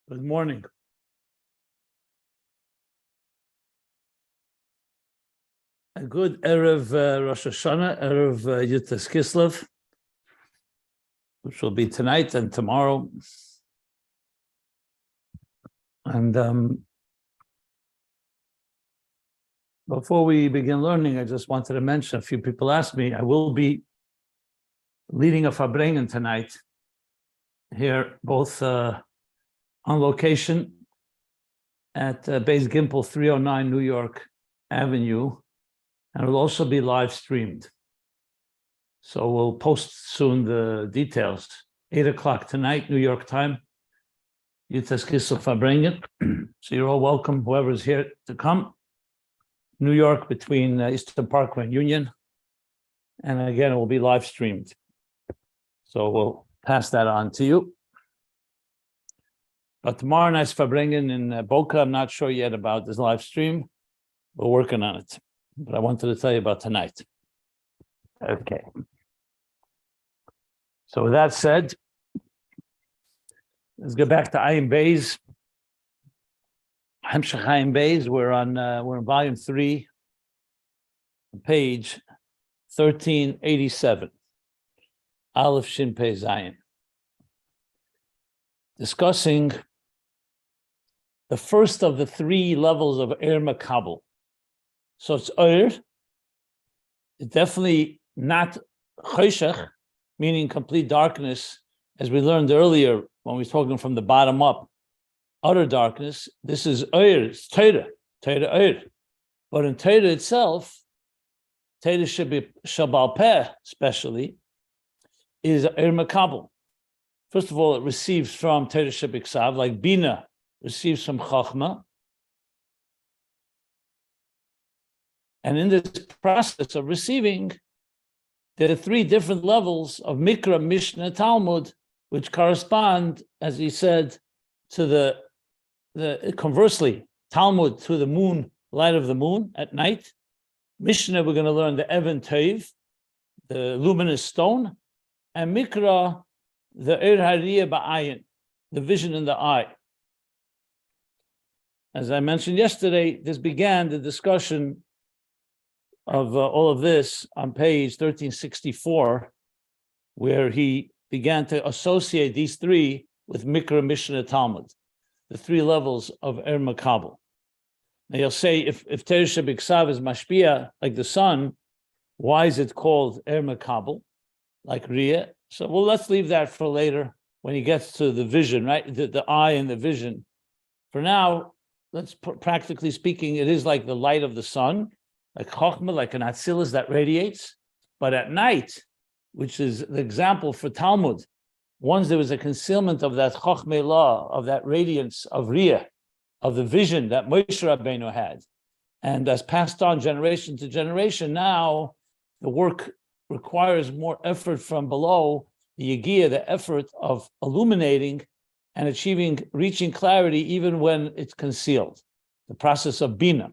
Good morning. A good Erev Rosh Hashanah, Erev Yutas Kislev, which will be tonight and tomorrow. And before we begin learning, I just wanted to mention, a few people asked me, I will be leading a Farbrengen tonight here, both on location at Beis Gimple 309 New York Avenue, and it will also be live streamed. So we'll post soon the details. 8 o'clock tonight, New York time. Yutas Kislev Farbrengen. So you're all welcome, whoever's here to come. New York between Eastern Parkway and Union. And again, it will be live streamed. So we'll pass that on to you. But tomorrow night's Farbrengen in Boca, I'm not sure yet about this live stream. We're working on it. But I wanted to tell you about tonight. Okay. So with that said, let's go back to Ayin Beis. Ayin Beis. We're in volume 3, page 1387. Aleph Shin Pei Zayin. Discussing the first of the 3 levels of Makabel. So it's it's definitely not Choshech, meaning complete darkness, as we learned earlier when we were talking from the bottom up, utter darkness. This is it's Torah But in Torah itself, Torah should be Shabal Peh, especially, is Makabel. First of all, it receives from Torah Shebiksav, like Biy'a receives from Chachma. And in this process of receiving, there are 3 different levels of Mikra, Mishnah, Talmud, which correspond, as he said, to the conversely, Talmud to the moon, light of the moon at night. Mishnah, we're going to learn the Even Tov, the luminous stone, and Mikra, the Hariyah Ba'ayin, the vision in the eye. As I mentioned yesterday, this began the discussion of all of this on page 1364, where he began to associate these 3 with Mikra, Mishnah, Talmud, the 3 levels of Makabel. Now you'll say, if Torah Shebiksav is Mashpia, like the sun, why is it called Makabel, like Riyah? So, well, let's leave that for later when he gets to the vision, right? The eye and the vision. For now, practically speaking, it is like the light of the sun, like Chochmah, like an Atzilus that radiates. But at night, which is the example for Talmud, once there was a concealment of that Chochmah law, of that radiance of Riyah, of the vision that Moshe Rabbeinu had, and as passed on generation to generation, now the work requires more effort from below, the Yagiyah, the effort of illuminating and reaching clarity even when it's concealed. The process of Biy'a,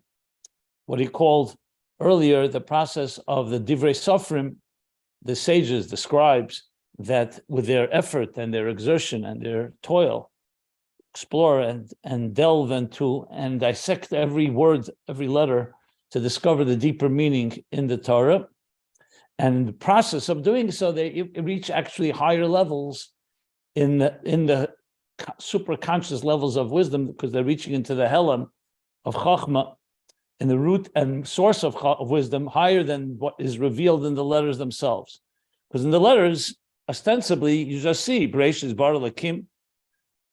what he called earlier the process of the Divrei Sofrim, the sages, the scribes, that with their effort and their exertion and their toil, explore and delve into and dissect every word, every letter to discover the deeper meaning in the Torah. And in the process of doing so, they reach actually higher levels in the super conscious levels of wisdom, because they're reaching into the Helam of Chachma, in the root and source of wisdom, higher than what is revealed in the letters themselves. Because in the letters, ostensibly, you just see Bereshis Bar Lakim,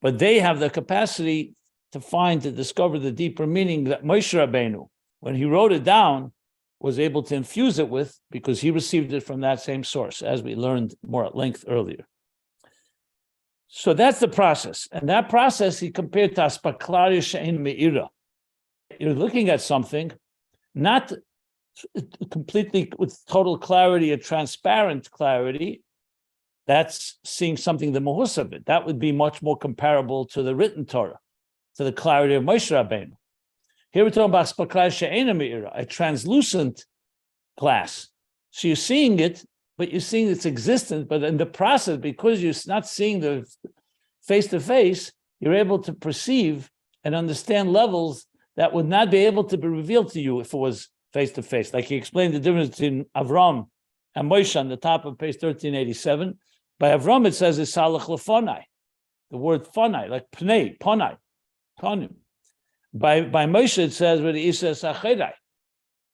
but they have the capacity to discover the deeper meaning that Moshe Rabbeinu, when he wrote it down, was able to infuse it with, because he received it from that same source, as we learned more at length earlier. So that's the process. And that process he compared to Aspaklari She'en Me'ira. You're looking at something, not completely with total clarity, a transparent clarity. That's seeing something, the mahus of it. That would be much more comparable to the written Torah, to the clarity of Moshe Rabbeinu. Here we're talking about Aspaklari She'en Me'ira, a translucent glass. So you're seeing it, but you're seeing its existence. But in the process, because you're not seeing the face to face, you're able to perceive and understand levels that would not be able to be revealed to you if it was face-to-face. Like he explained the difference between Avram and Moshe on the top of page 1387. By Avram, it says, Salach lefonai. The word fonai, like pnei, ponai, ponim. By Moshe, it says, Achirai.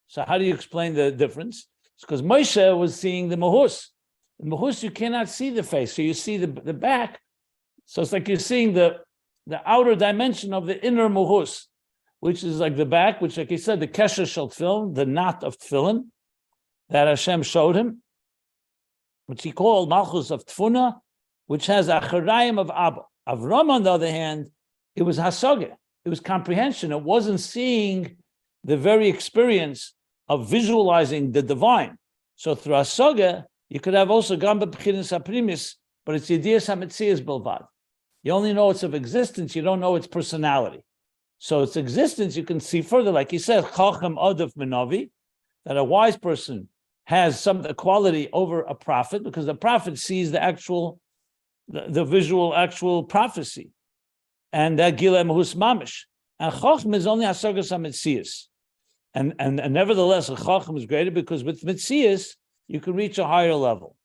So how do you explain the difference? It's because Moshe was seeing the mahus. In mahus, you cannot see the face, so you see the back. So it's like you're seeing the outer dimension of the inner mahus, which is like the back, which, like he said, the kesher shel tefillin, the knot of tefillin that Hashem showed him, which he called malchus of tfuna, which has acharayim of Abba. Avram, on the other hand, it was hasogah. It was comprehension. It wasn't seeing the very experience of visualizing the divine. So through hasogah, you could have also gamba b'chinas haprimis, but it's yedias hametzias bilvad. You only know it's of existence. You don't know its personality. So its existence you can see further. Like he says, chacham adif minavi, that a wise person has some quality over a prophet, because the prophet sees the actual, the visual actual prophecy, and that gilei mahus mamish. And chacham is only hasagas hametzias, and nevertheless, a chacham is greater because with metzias you can reach a higher level.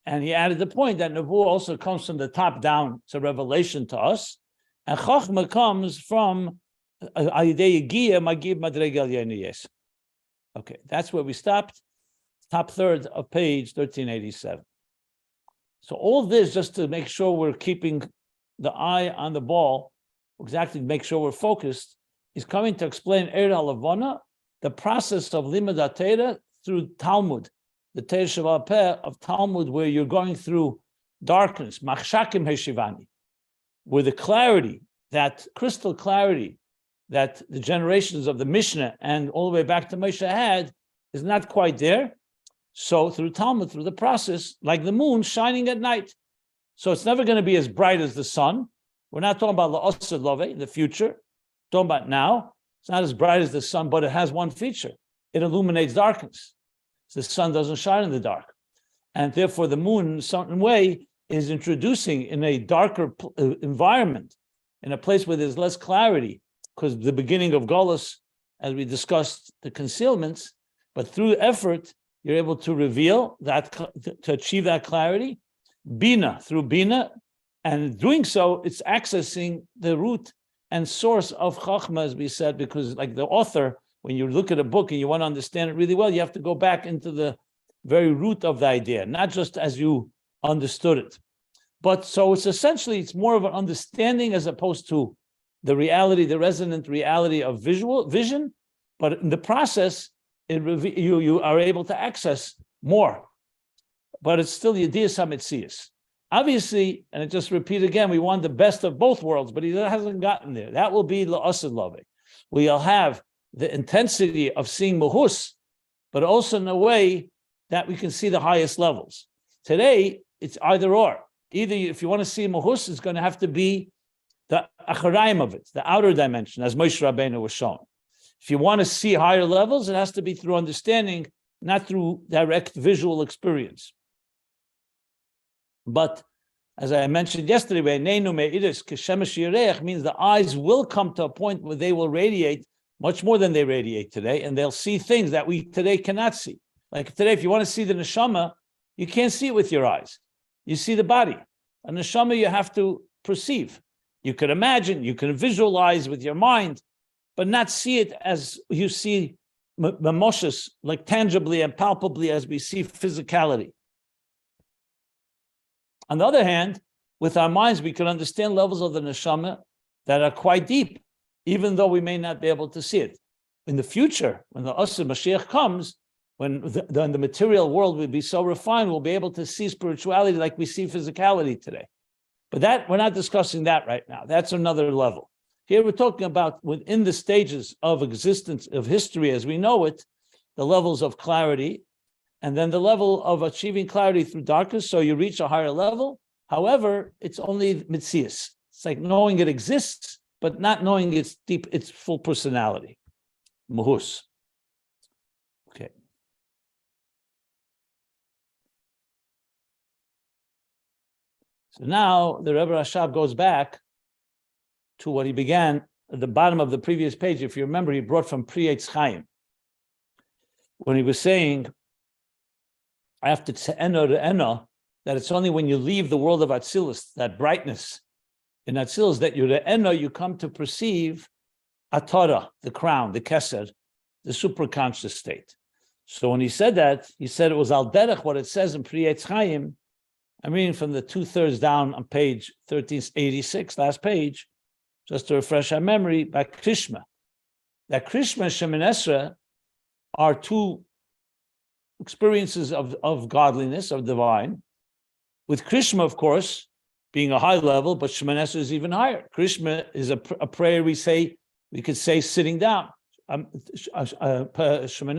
And he added the point that nevuah also comes from the top down. It's a revelation to us, and chachma comes from ayidei yigiyah magib madregel yeniyes. Okay, that's where we stopped. Top third of page 1387. So all this just to make sure we're keeping the eye on the ball, exactly to make sure we're focused, is coming to explain Eir HaLavana, the process of Limud HaTeira through Talmud, the Teir Sheval Peh of Talmud, where you're going through darkness, Machshakim Heshivani, where the clarity, that crystal clarity that the generations of the Mishnah and all the way back to Moshe had is not quite there. So through Talmud, through the process, like the moon shining at night. So it's never going to be as bright as the sun. We're not talking about La'asad Love in the future. We're talking about now. It's not as bright as the sun, but it has one feature. It illuminates darkness. So the sun doesn't shine in the dark. And therefore the moon, in a certain way, is introducing in a darker environment, in a place where there's less clarity, because the beginning of Golus, as we discussed, the concealments, but through effort, you're able to reveal that, to achieve that clarity, Bina, through Bina, and doing so, it's accessing the root and source of Chachma, as we said, because like the author, when you look at a book and you want to understand it really well, you have to go back into the very root of the idea, not just as you understood it. But so it's essentially, it's more of an understanding as opposed to the reality, the resonant reality of vision, but in the process, you are able to access more. But it's still Yediyas HaMetzias. Obviously, and I just repeat again, we want the best of both worlds, but he hasn't gotten there. That will be La'asad Love. We'll have the intensity of seeing Mahus, but also in a way that we can see the highest levels. Today, it's either or. Either if you want to see Mahus, it's going to have to be the acharayim of it, the outer dimension, as Moshe Rabbeinu was shown. If you want to see higher levels, it has to be through understanding, not through direct visual experience. But as I mentioned yesterday, means the eyes will come to a point where they will radiate much more than they radiate today, and they'll see things that we today cannot see. Like today, if you want to see the neshama, you can't see it with your eyes. You see the body. A neshama you have to perceive. You can imagine, you can visualize with your mind, but not see it as you see mamoshes, like tangibly and palpably as we see physicality. On the other hand, with our minds, we can understand levels of the neshama that are quite deep, even though we may not be able to see it. In the future, when the Asr Mashiach comes, when the material world will be so refined, we'll be able to see spirituality like we see physicality today. But that we're not discussing that right now. That's another level. Here we're talking about within the stages of existence, of history as we know it, the levels of clarity, and then the level of achieving clarity through darkness, so you reach a higher level. However, it's only mitzias. It's like knowing it exists, but not knowing its deep, its full personality. Muhus. Okay. So now the Rebbe Rashab goes back to what he began at the bottom of the previous page. If you remember, he brought from Pri Eitz Chaim, when he was saying, after Tze'ena to Ena, that it's only when you leave the world of Atzilus, that brightness in Atzilus, that you're the Ena, you come to perceive Atara, the crown, the Keser, the superconscious state. So when he said that, he said it was Al Derech, what it says in Pri Eitz Chaim. I'm reading from the 2/3 down on page 1386, last page, just to refresh our memory, by Krishma. That Krishma and Shemin Esrei are two experiences of godliness, of divine, with Krishma, of course, being a high level, but Shemin Esrei is even higher. Krishma is a prayer we could say sitting down. Shemin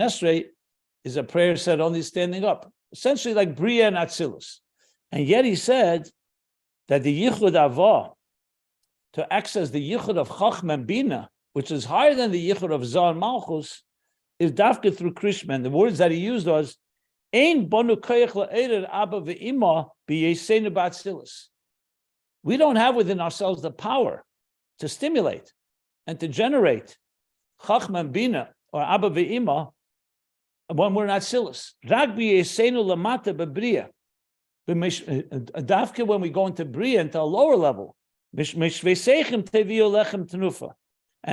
Esrei is a prayer said only standing up, essentially like Biy'a and Atzilus. And yet he said that the Yichud Avah, to access the Yichud of Chachma and Bina, which is higher than the Yichud of Zah and Malchus, is dafka through Krishma. And the words that he used was, Ein bonu koyach la'erer Abba ve'Imma b'yeseinu b'Atzilus. We don't have within ourselves the power to stimulate and to generate Chachma and Bina, or Abba ve'Imma, when we're in Atzilus. Rak b'yeseinu lamata b'Biy'a. Dafka when we go into Biy'a, into a lower level, and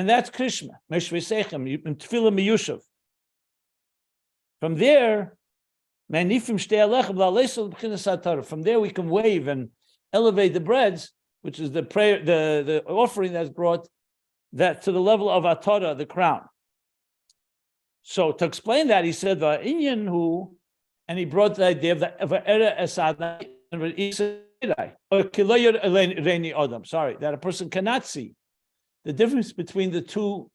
that's Krishma. From there, from there we can wave and elevate the breads, which is the prayer, the offering that's brought that to the level of Atara, the crown. So to explain that, he said the Inyan who, and he brought the idea of the Era Esad, that a person cannot see the difference between the two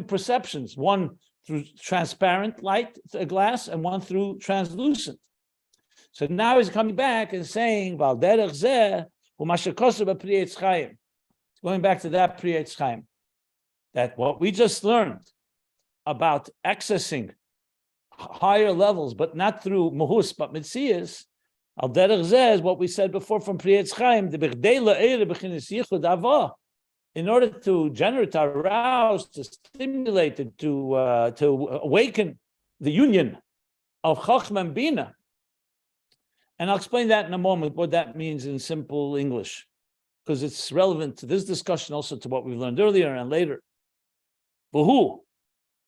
perceptions, one through transparent light, a glass, and one through translucent. So now he's coming back and saying, going back to that Pri Eitz Chaim, that what we just learned about accessing higher levels, but not through Mahus, but Mitzias, Al Derech Zeh is what we said before from Pri Eitz Chaim, the B'chdei La'ere B'chinas Yichud Avah, in order to generate, arouse, to stimulate, to awaken the union of Chachma and Bina. And I'll explain that in a moment, what that means in simple English, because it's relevant to this discussion, also to what we've learned earlier and later. V'hu,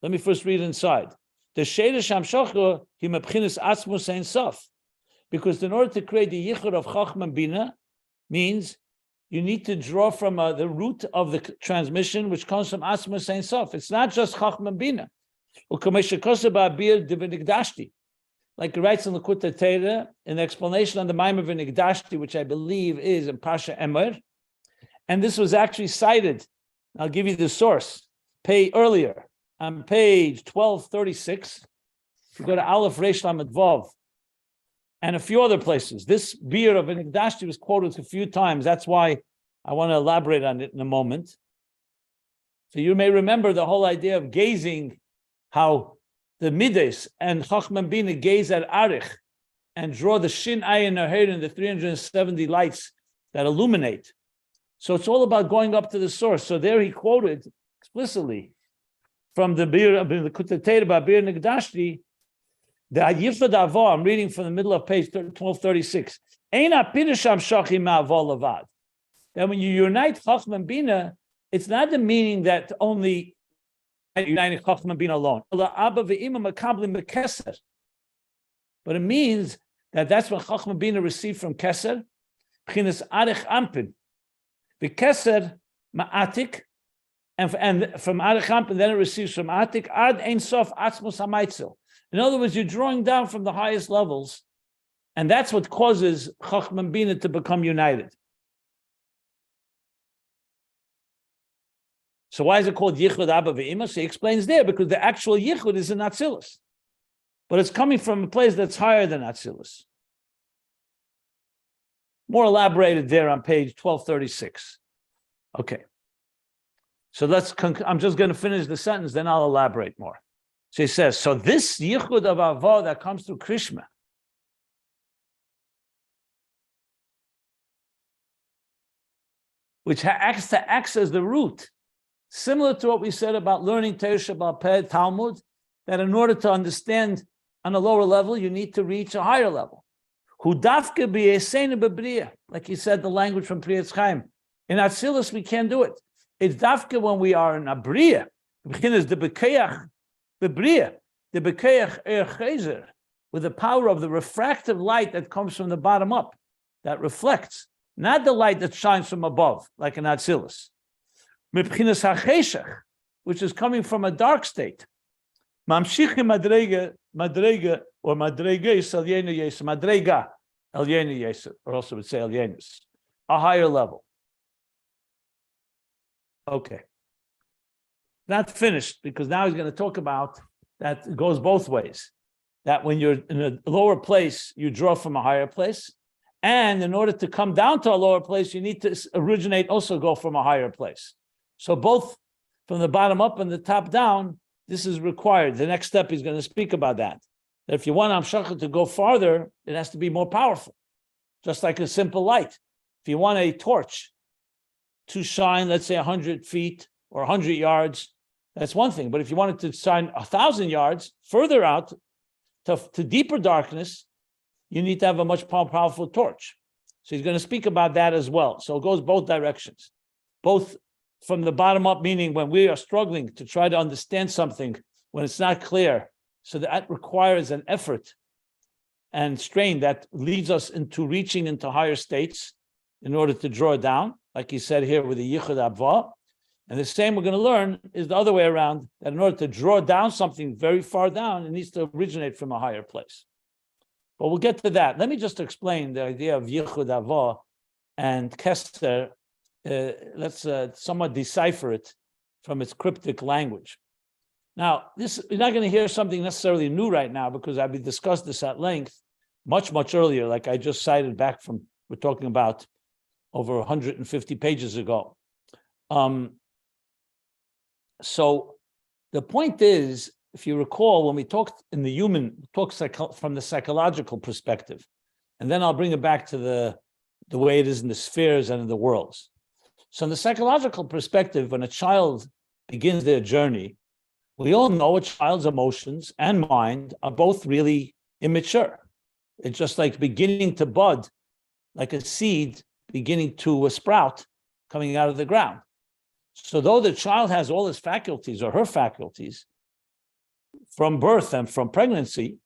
let me first read inside. The Sheirish Hamshocha hi mebchinas atzmus ein sof, because in order to create the yichud of Chachma and Bina, means you need to draw from the root of the transmission, which comes from atzmus ein sof. It's not just Chachma and Bina. Like it writes in Likutei Torah, in the explanation on the Maimer V'Nigdashti, which I believe is in Pasha Emor, and this was actually cited. I'll give you the source. Earlier on page 1236, if you go to Aleph Reish Lamed Vav, and a few other places. This Biy'a of V'Nigdashti was quoted a few times. That's why I want to elaborate on it in a moment. So you may remember the whole idea of gazing, how the Midas and Chachma and Bina gaze at Arich and draw the Shin Ayin Beis and the 370 lights that illuminate. So it's all about going up to the source. So there he quoted explicitly from the Biy'a of the Likutei Torah about Biy'a Nigdashti, the Yichud Avah, I'm reading from the middle of page 1236. That when you unite Chachma and Bina, it's not the meaning that only uniting Chachma and Bina alone. Abba ve'Imma makablim bekeser. But it means that that's when Chachma and Bina receive from Keser, b'chinas arich ampin. The Keser ma'atik, and from arich ampin, then it receives from Atik ad ein sof atzmus hamaitzel. In other words, you're drawing down from the highest levels, and that's what causes Chachma and Bina to become united. So why is it called Yichud Abba ve'Imma? So he explains there, because the actual Yichud is in Atzilus, but it's coming from a place that's higher than Atzilus. More elaborated there on page 1236. Okay. So I'm just going to finish the sentence, then I'll elaborate more. So he says, so this Yichud of Avah that comes through Krishma, which acts to access the root. Similar to what we said about learning Torah Sheba'al Peh, Talmud, that in order to understand on a lower level, you need to reach a higher level. Hu dafke b'yeseinu b'Biy'a, like he said, the language from Pri Etz Chaim. In Atzilus, we can't do it. It's dafke when we are in a Biy'a. B'chinas the bekeach b'Biy'a, the bekeach chazer, with the power of the refractive light that comes from the bottom up, that reflects, not the light that shines from above, like in Atzilus. Mibchinas hacheshach, which is coming from a dark state. Mamshichim madrega or madrega is alyenu yesef, madrega alyenu yesef, or also would say alyenus, a higher level. Okay, not finished, because now he's going to talk about that it goes both ways. That when you're in a lower place, you draw from a higher place, and in order to come down to a lower place, you need to originate, also go from a higher place. So both from the bottom up and the top down, this is required. The next step, he's going to speak about that. That if you want Amshachah to go farther, it has to be more powerful. Just like a simple light. If you want a torch to shine, let's say 100 feet or 100 yards, that's one thing. But if you want it to shine 1,000 yards further out to deeper darkness, you need to have a much more powerful torch. So he's going to speak about that as well. So it goes both directions. Both from the bottom up, meaning when we are struggling to try to understand something, when it's not clear. So that requires an effort and strain that leads us into reaching into higher states in order to draw down, like he said here with the Yichud Abba. And the same we're going to learn is the other way around, that in order to draw down something very far down, it needs to originate from a higher place. But we'll get to that. Let me just explain the idea of Yichud Abba and Kester. Let's somewhat decipher it from its cryptic language. Now, you're not going to hear something necessarily new right now, because I've discussed this at length much earlier, like I just cited back from, we're talking about over 150 pages ago. So the point is, if you recall, when we talked in the human, from the psychological perspective, and then I'll bring it back to the way it is in the spheres and in the worlds. So in the psychological perspective, when a child begins their journey, we all know a child's emotions and mind are both really immature. It's just like beginning to bud, like a seed beginning to sprout coming out of the ground. So though the child has all his faculties or her faculties from birth and from pregnancy,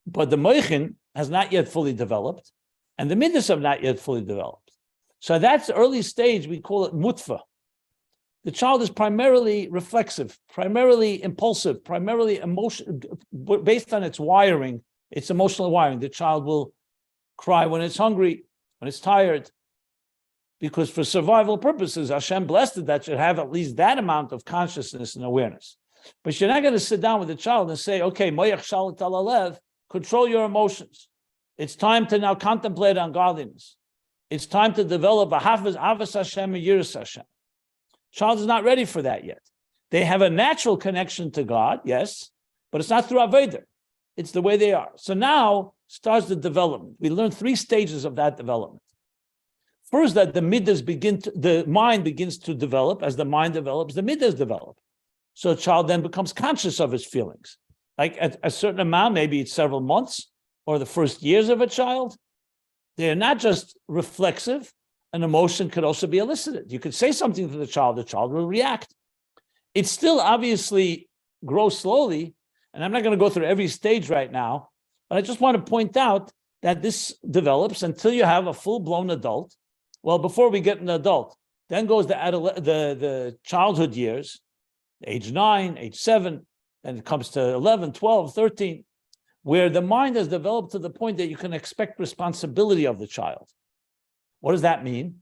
but the moichin has not yet fully developed, and the midas have not yet fully developed. So that's the early stage, we call it mutfa. The child is primarily reflexive, primarily impulsive, primarily emotion, based on its wiring, its emotional wiring. The child will cry when it's hungry, when it's tired, because for survival purposes, Hashem blessed it that should have at least that amount of consciousness and awareness. But you're not going to sit down with the child and say, okay, moyach shalit alalev, control your emotions. It's time to now contemplate on godliness. It's time to develop a havas Hashem and yiras Hashem. Child is not ready for that yet. They have a natural connection to God, yes, but it's not through Aveda. It's the way they are. So now starts the development. We learn 3 stages of that development. First, that the midas the mind begins to develop. As the mind develops, the midas develop. So a child then becomes conscious of his feelings. Like at a certain amount, maybe it's several months or the first years of a child, they're not just reflexive. An emotion could also be elicited. You could say something to the child will react. It still obviously grows slowly, and I'm not going to go through every stage right now, but I just want to point out that this develops until you have a full-blown adult. Well, before we get an adult, then goes the childhood years, age 9, age 7, and it comes to 11, 12, 13, where the mind has developed to the point that you can expect responsibility of the child. What does that mean?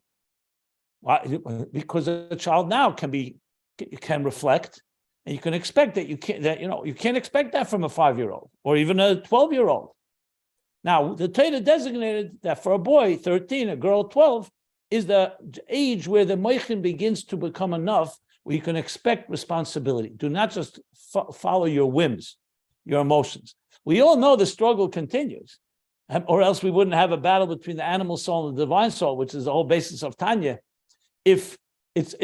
Well, because a child now can reflect, and you can expect that you can't expect that from a 5-year-old or even a 12-year-old. Now, the Torah designated that for a boy 13, a girl 12, is the age where the moichin begins to become enough where you can expect responsibility. Do not just follow your whims, your emotions. We all know the struggle continues, or else we wouldn't have a battle between the animal soul and the divine soul, which is the whole basis of Tanya. if it's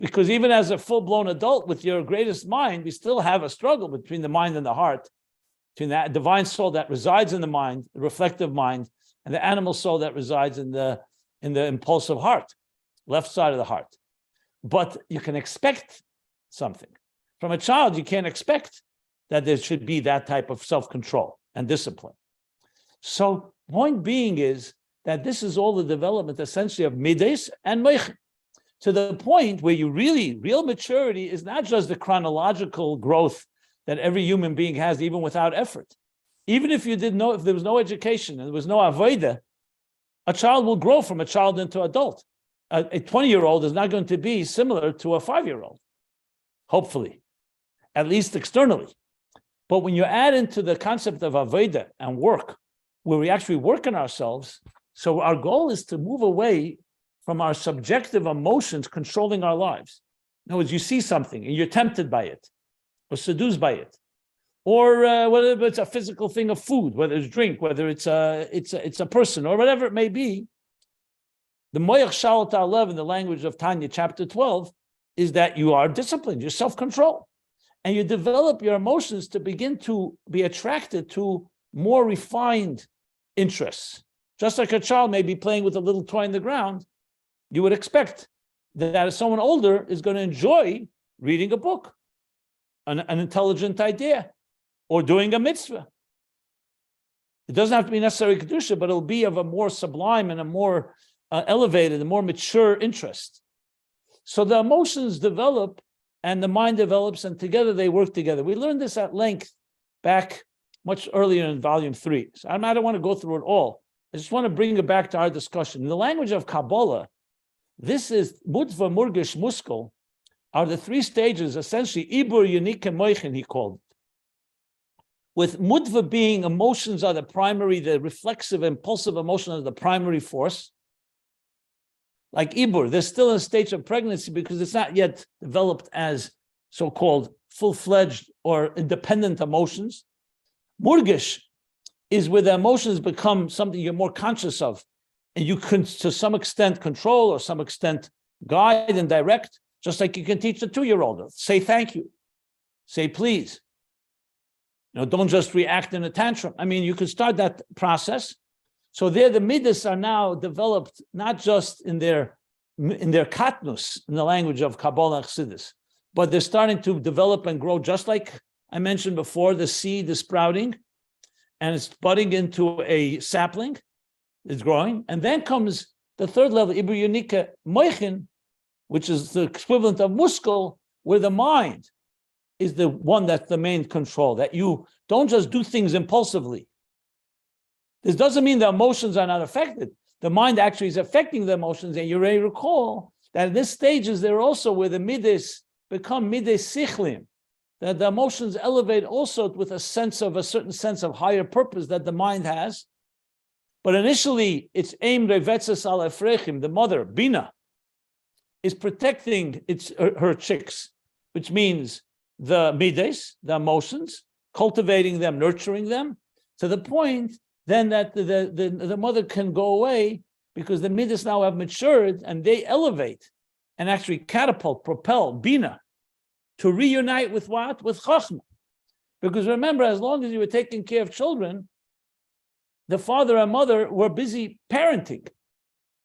because even as a full-blown adult with your greatest mind, we still have a struggle between the mind and the heart, between that divine soul that resides in the mind, the reflective mind, and the animal soul that resides in the impulsive heart, left side of the heart. But you can expect something. From a child, you can't expect that there should be that type of self-control and discipline. So point being is that this is all the development essentially of midas and moichin, to the point where real maturity is not just the chronological growth that every human being has, even without effort. Even if if there was no education and there was no avodah, a child will grow from a child into adult. A 20-year-old is not going to be similar to a 5-year-old, hopefully, at least externally. But when you add into the concept of avodah and work, where we actually work on ourselves, so our goal is to move away from our subjective emotions controlling our lives. In other words, you see something and you're tempted by it, or seduced by it, or whether it's a physical thing of food, whether it's drink, whether it's a person, or whatever it may be. The moyach shalat alev in the language of Tanya, chapter 12, is that you are disciplined, you're self-control, and you develop your emotions to begin to be attracted to more refined interests. Just like a child may be playing with a little toy in the ground, you would expect that someone older is going to enjoy reading a book, an intelligent idea, or doing a mitzvah. It doesn't have to be necessarily kedusha, but it'll be of a more sublime and a more elevated, a more mature interest. So the emotions develop and the mind develops, and together they work together. We learned this at length back much earlier in volume 3. So I don't want to go through it all. I just want to bring it back to our discussion. In the language of Kabbalah, this is mutva, murgish, muskel, are the 3 stages, essentially, ibur, yunik, and moichin, he called it. With mutva being emotions are the primary, the reflexive, impulsive emotion are the primary force. Like ibur, they're still in a stage of pregnancy because it's not yet developed as so-called full-fledged or independent emotions. Murgish is where the emotions become something you're more conscious of, and you can, to some extent, control or some extent guide and direct, just like you can teach a 2-year-old. Say thank you, say please. Don't just react in a tantrum. I mean, you can start that process. So there, the midas are now developed not just in their katnus, in the language of Kabbalah and Chassidus, but they're starting to develop and grow, just like I mentioned before, the seed is sprouting, and it's budding into a sapling. It's growing, and then comes the 3rd level, ibur yunika moichin, which is the equivalent of muskel, where the mind is the one that's the main control, that you don't just do things impulsively. This doesn't mean the emotions are not affected. The mind actually is affecting the emotions, and you may recall that at this stage is there also where the midas become midas sichlim, that the emotions elevate also with a certain sense of higher purpose that the mind has. But initially, it's aim revetzes al efrechim, the mother, Biy'a, is protecting her chicks, which means the midas, the emotions, cultivating them, nurturing them, to the point then that the mother can go away because the midas now have matured and they elevate and actually catapult, propel Biy'a to reunite with what? With Chachma. Because remember, as long as you were taking care of children, the father and mother were busy parenting.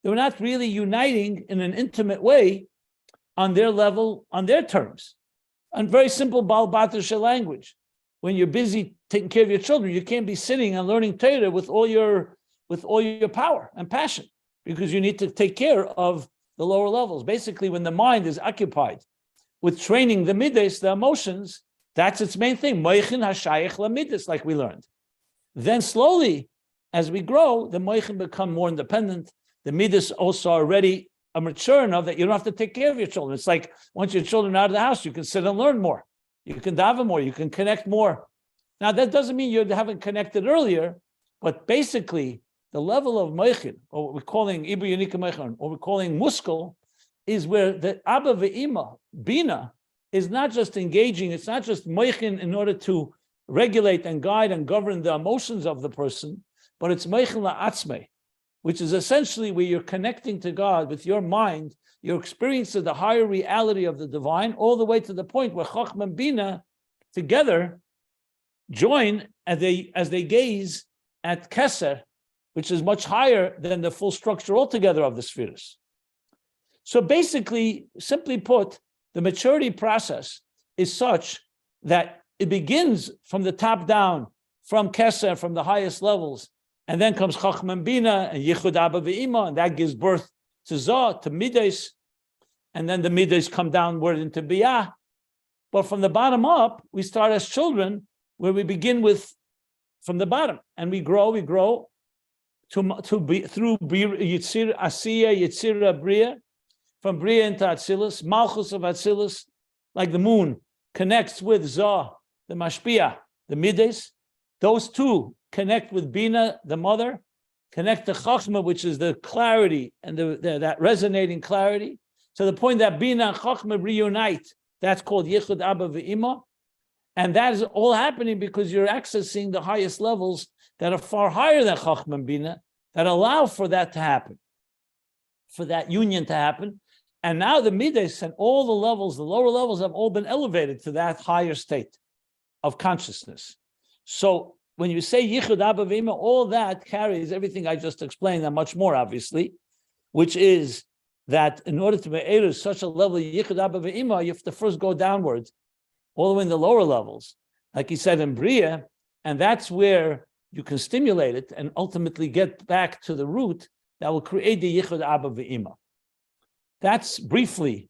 They were not really uniting in an intimate way on their level, on their terms. And very simple Baal Batisha language. When you're busy taking care of your children, you can't be sitting and learning Torah with all your power and passion, because you need to take care of the lower levels. Basically, when the mind is occupied with training the midas, the emotions, that's its main thing. Moichin hashayich lamidas, like we learned. Then slowly, as we grow, the moichin become more independent. The midas also are already mature enough that you don't have to take care of your children. It's like once your children are out of the house, you can sit and learn more. You can daven more. You can connect more. Now, that doesn't mean you haven't connected earlier, but basically, the level of moichin, or what we're calling ibur yunika moichin, or we're calling muskel, is where the Abba Imma, Biy'a, is not just engaging, it's not just moichin in order to regulate and guide and govern the emotions of the person, but it's moichin la'atzmei, which is essentially where you're connecting to God with your mind your experience of the higher reality of the divine, all the way to the point where Chochmah and Bina together join as they gaze at Keser, which is much higher than the full structure altogether of the spheres. So basically, simply put, the maturity process is such that it begins from the top down, from Keser, from the highest levels, and then comes Chochmah and Bina and Yichud Abba Imma, and that gives birth to Zah, to Midas, and then the Midas come downward into Biy'a. But from the bottom up, we start as children, where we begin with from the bottom, and we grow to be through Yitzir Asiya, Yitzira Biy'a, from Biy'a into Atzilus, Malchus of Atzilus, like the moon connects with Zah, the Mashpia, the Midas. Those two connect with Bina, the mother, connect to Chachma, which is the clarity and that resonating clarity, to the point that Bina and Chachma reunite. That's called Yichud Abba Imma. And that is all happening because you're accessing the highest levels that are far higher than Chachma and Bina, that allow for that to happen, for that union to happen. And now the Midas and all the levels, the lower levels, have all been elevated to that higher state of consciousness. So when you say Yichud Abba Imma, all that carries everything I just explained and much more, obviously, which is that in order to be able to such a level of Yichud Abba Imma, you have to first go downwards, all the way in the lower levels, like he said in Biy'a, and that's where you can stimulate it and ultimately get back to the root that will create the Yichud Abba Imma. That's briefly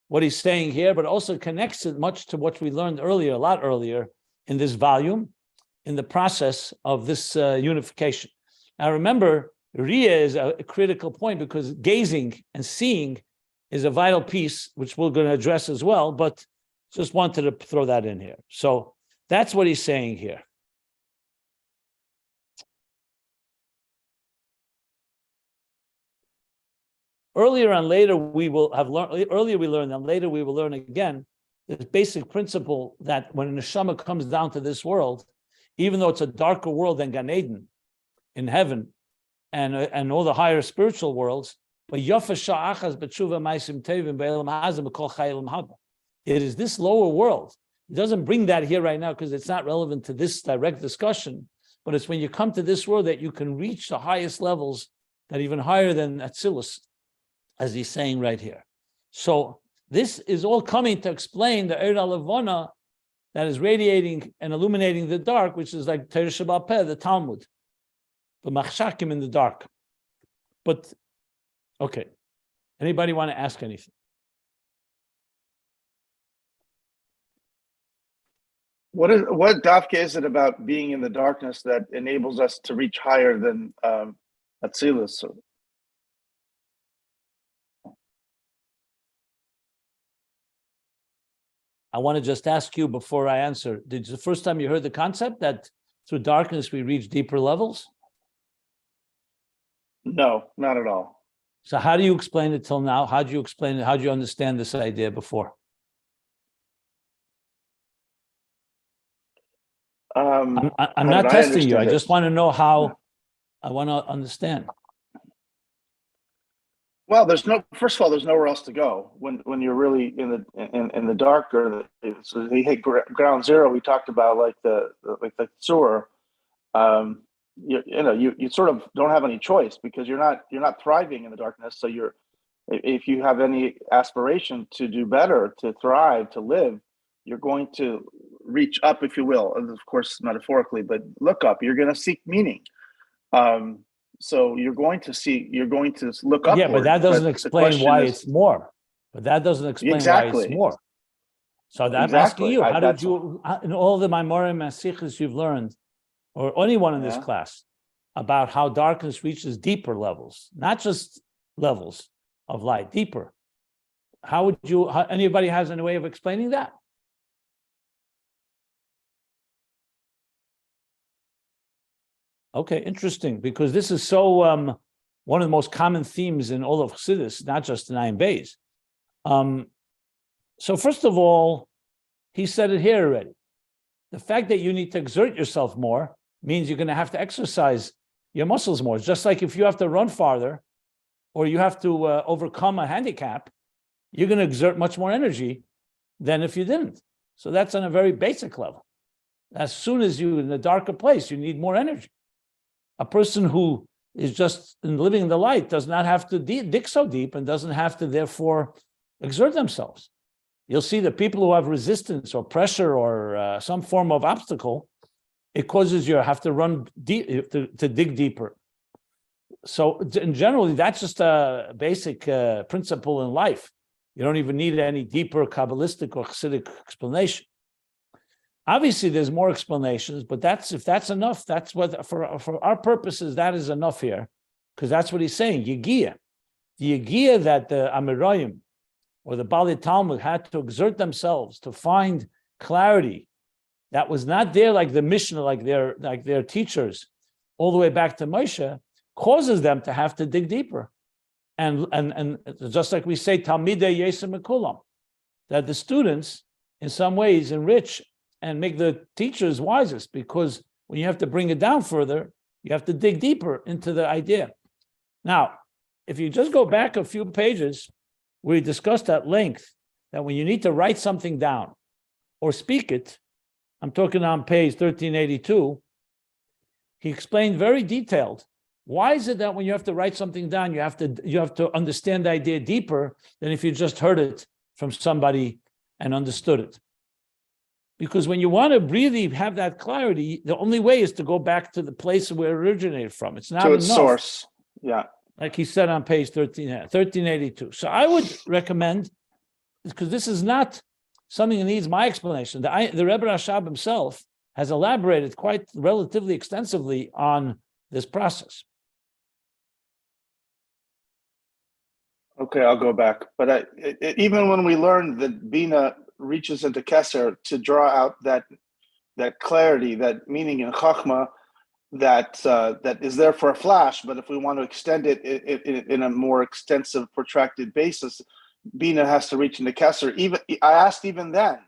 what he's saying here, but also connects it much to what we learned earlier, a lot earlier in this volume, in the process of this unification. Now remember, Riyah is a critical point because gazing and seeing is a vital piece, which we're going to address as well, but just wanted to throw that in here. So that's what he's saying here. Earlier and later we will have learned, earlier we learned and later we will learn again, this basic principle that when a neshama comes down to this world, even though it's a darker world than Gan Eden in heaven and all the higher spiritual worlds, but it is this lower world. It doesn't bring that here right now because it's not relevant to this direct discussion, but it's when you come to this world that you can reach the highest levels, that even higher than Atzilus, as he's saying right here. So this is all coming to explain the Eir HaLevana that is radiating and illuminating the dark, which is like Torah Sheba'al Peh, the Talmud, the Machshakim in the dark. But, okay, anybody want to ask anything? What Dafka is it about being in the darkness that enables us to reach higher than Atzilus? I want to just ask you before I answer, did the first time you heard the concept that through darkness we reach deeper levels? No, not at all. So how do you explain it till now? How do you explain it? How do you understand this idea before? I'm not testing you. I just want to know how. I want to understand. Well, first of all, there's nowhere else to go when you're really in the dark, or so they hit ground zero. We talked about like the sewer. You sort of don't have any choice because you're not thriving in the darkness. So if you have any aspiration to do better, to thrive, to live, you're going to reach up, if you will, of course metaphorically, but look up. You're going to seek meaning. So you're going to look upward. Yeah, but that doesn't explain why it's more. But that doesn't explain why it's more. So I'm asking you, how did you, in all the Maimorim and Sichos you've learned, or anyone in this class, about how darkness reaches deeper levels, not just levels of light, deeper. How would you, anybody has any way of explaining that? Okay, interesting, because this is so one of the most common themes in all of Chassidus, not just in Ayin Beis. So first of all, he said it here already. The fact that you need to exert yourself more means you're going to have to exercise your muscles more. It's just like if you have to run farther or you have to overcome a handicap, you're going to exert much more energy than if you didn't. So that's on a very basic level. As soon as you're in a darker place, you need more energy. A person who is just living in the light does not have to dig so deep and doesn't have to therefore exert themselves. You'll see that people who have resistance or pressure or some form of obstacle, it causes you have to run deep, to dig deeper. So in generally, that's just a basic principle in life. You don't even need any deeper Kabbalistic or Chassidic explanation. Obviously, there's more explanations, but if that's enough, that's what, for our purposes, that is enough here, because that's what he's saying, Yegiya. The Yegiya that the Amirayim or the Bali Talmud had to exert themselves to find clarity that was not there like the Mishnah, like their teachers, all the way back to Moshe, causes them to have to dig deeper. And just like we say, Talmidei Yesem Mekulam, that the students in some ways enrich and make the teachers wisest, because when you have to bring it down further, you have to dig deeper into the idea. Now, if you just go back a few pages, we discussed at length that when you need to write something down or speak it, I'm talking on page 1382, he explained very detailed. Why is it that when you have to write something down, you have to understand the idea deeper than if you just heard it from somebody and understood it? Because when you want to really have that clarity, the only way is to go back to the place where it originated from. It's not to its enough. Source. Yeah. Like he said on page 1382. So I would recommend, because this is not something that needs my explanation. The Rebbe Rashab himself has elaborated quite relatively extensively on this process. Okay, I'll go back. But even when we learned that Bina reaches into Keser to draw out that clarity, that meaning in Chachma, that is there for a flash, but if we want to extend it in a more extensive, protracted basis, Bina has to reach into Keser. Even I asked even then,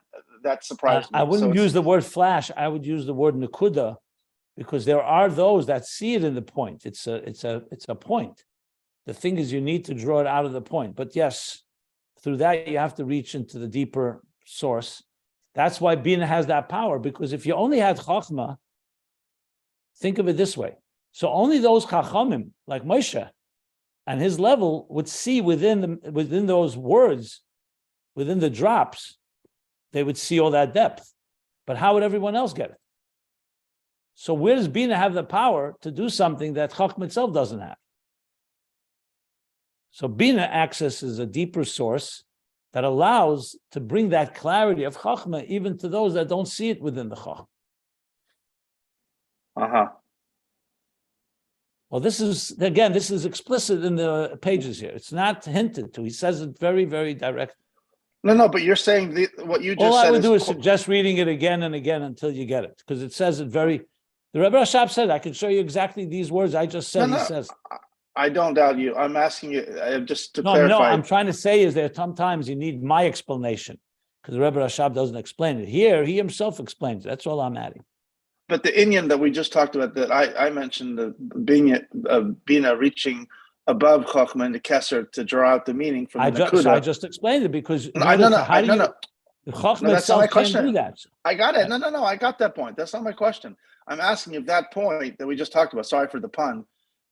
that surprised me. I wouldn't use the word flash. I would use the word Nakuda, because there are those that see it in the point. It's a point. The thing is, you need to draw it out of the point. But yes, through that, you have to reach into the deeper source. That's why Bina has that power, because if you only had Chachma, think of it this way. So only those Chachamim, like Moshe, and his level would see within those words, within the drops, they would see all that depth. But how would everyone else get it? So where does Bina have the power to do something that Chachma itself doesn't have? So Bina accesses a deeper source that allows to bring that clarity of Chachma even to those that don't see it within the Chachma. Well, this is explicit in the pages here. It's not hinted to. He says it very, very direct. No, but you're saying what you just said. All I would do is suggest reading it again and again until you get it, because it says it very. The Rebbe Rashab said, I can show you exactly these words I just said. No, he says. I don't doubt you. I'm asking you just to clarify. No, I'm trying to say is that sometimes you need my explanation, because the Rebbe Rashab doesn't explain it. Here, he himself explains it. That's all I'm adding. But the Inyan that we just talked about, that I mentioned, the Bina reaching above Chachma and the Keser to draw out the meaning from the Nakuda. So I just explained it, because The Chachma itself can't do that. I got it. No, I got that point. That's not my question. I'm asking if that point that we just talked about, sorry for the pun,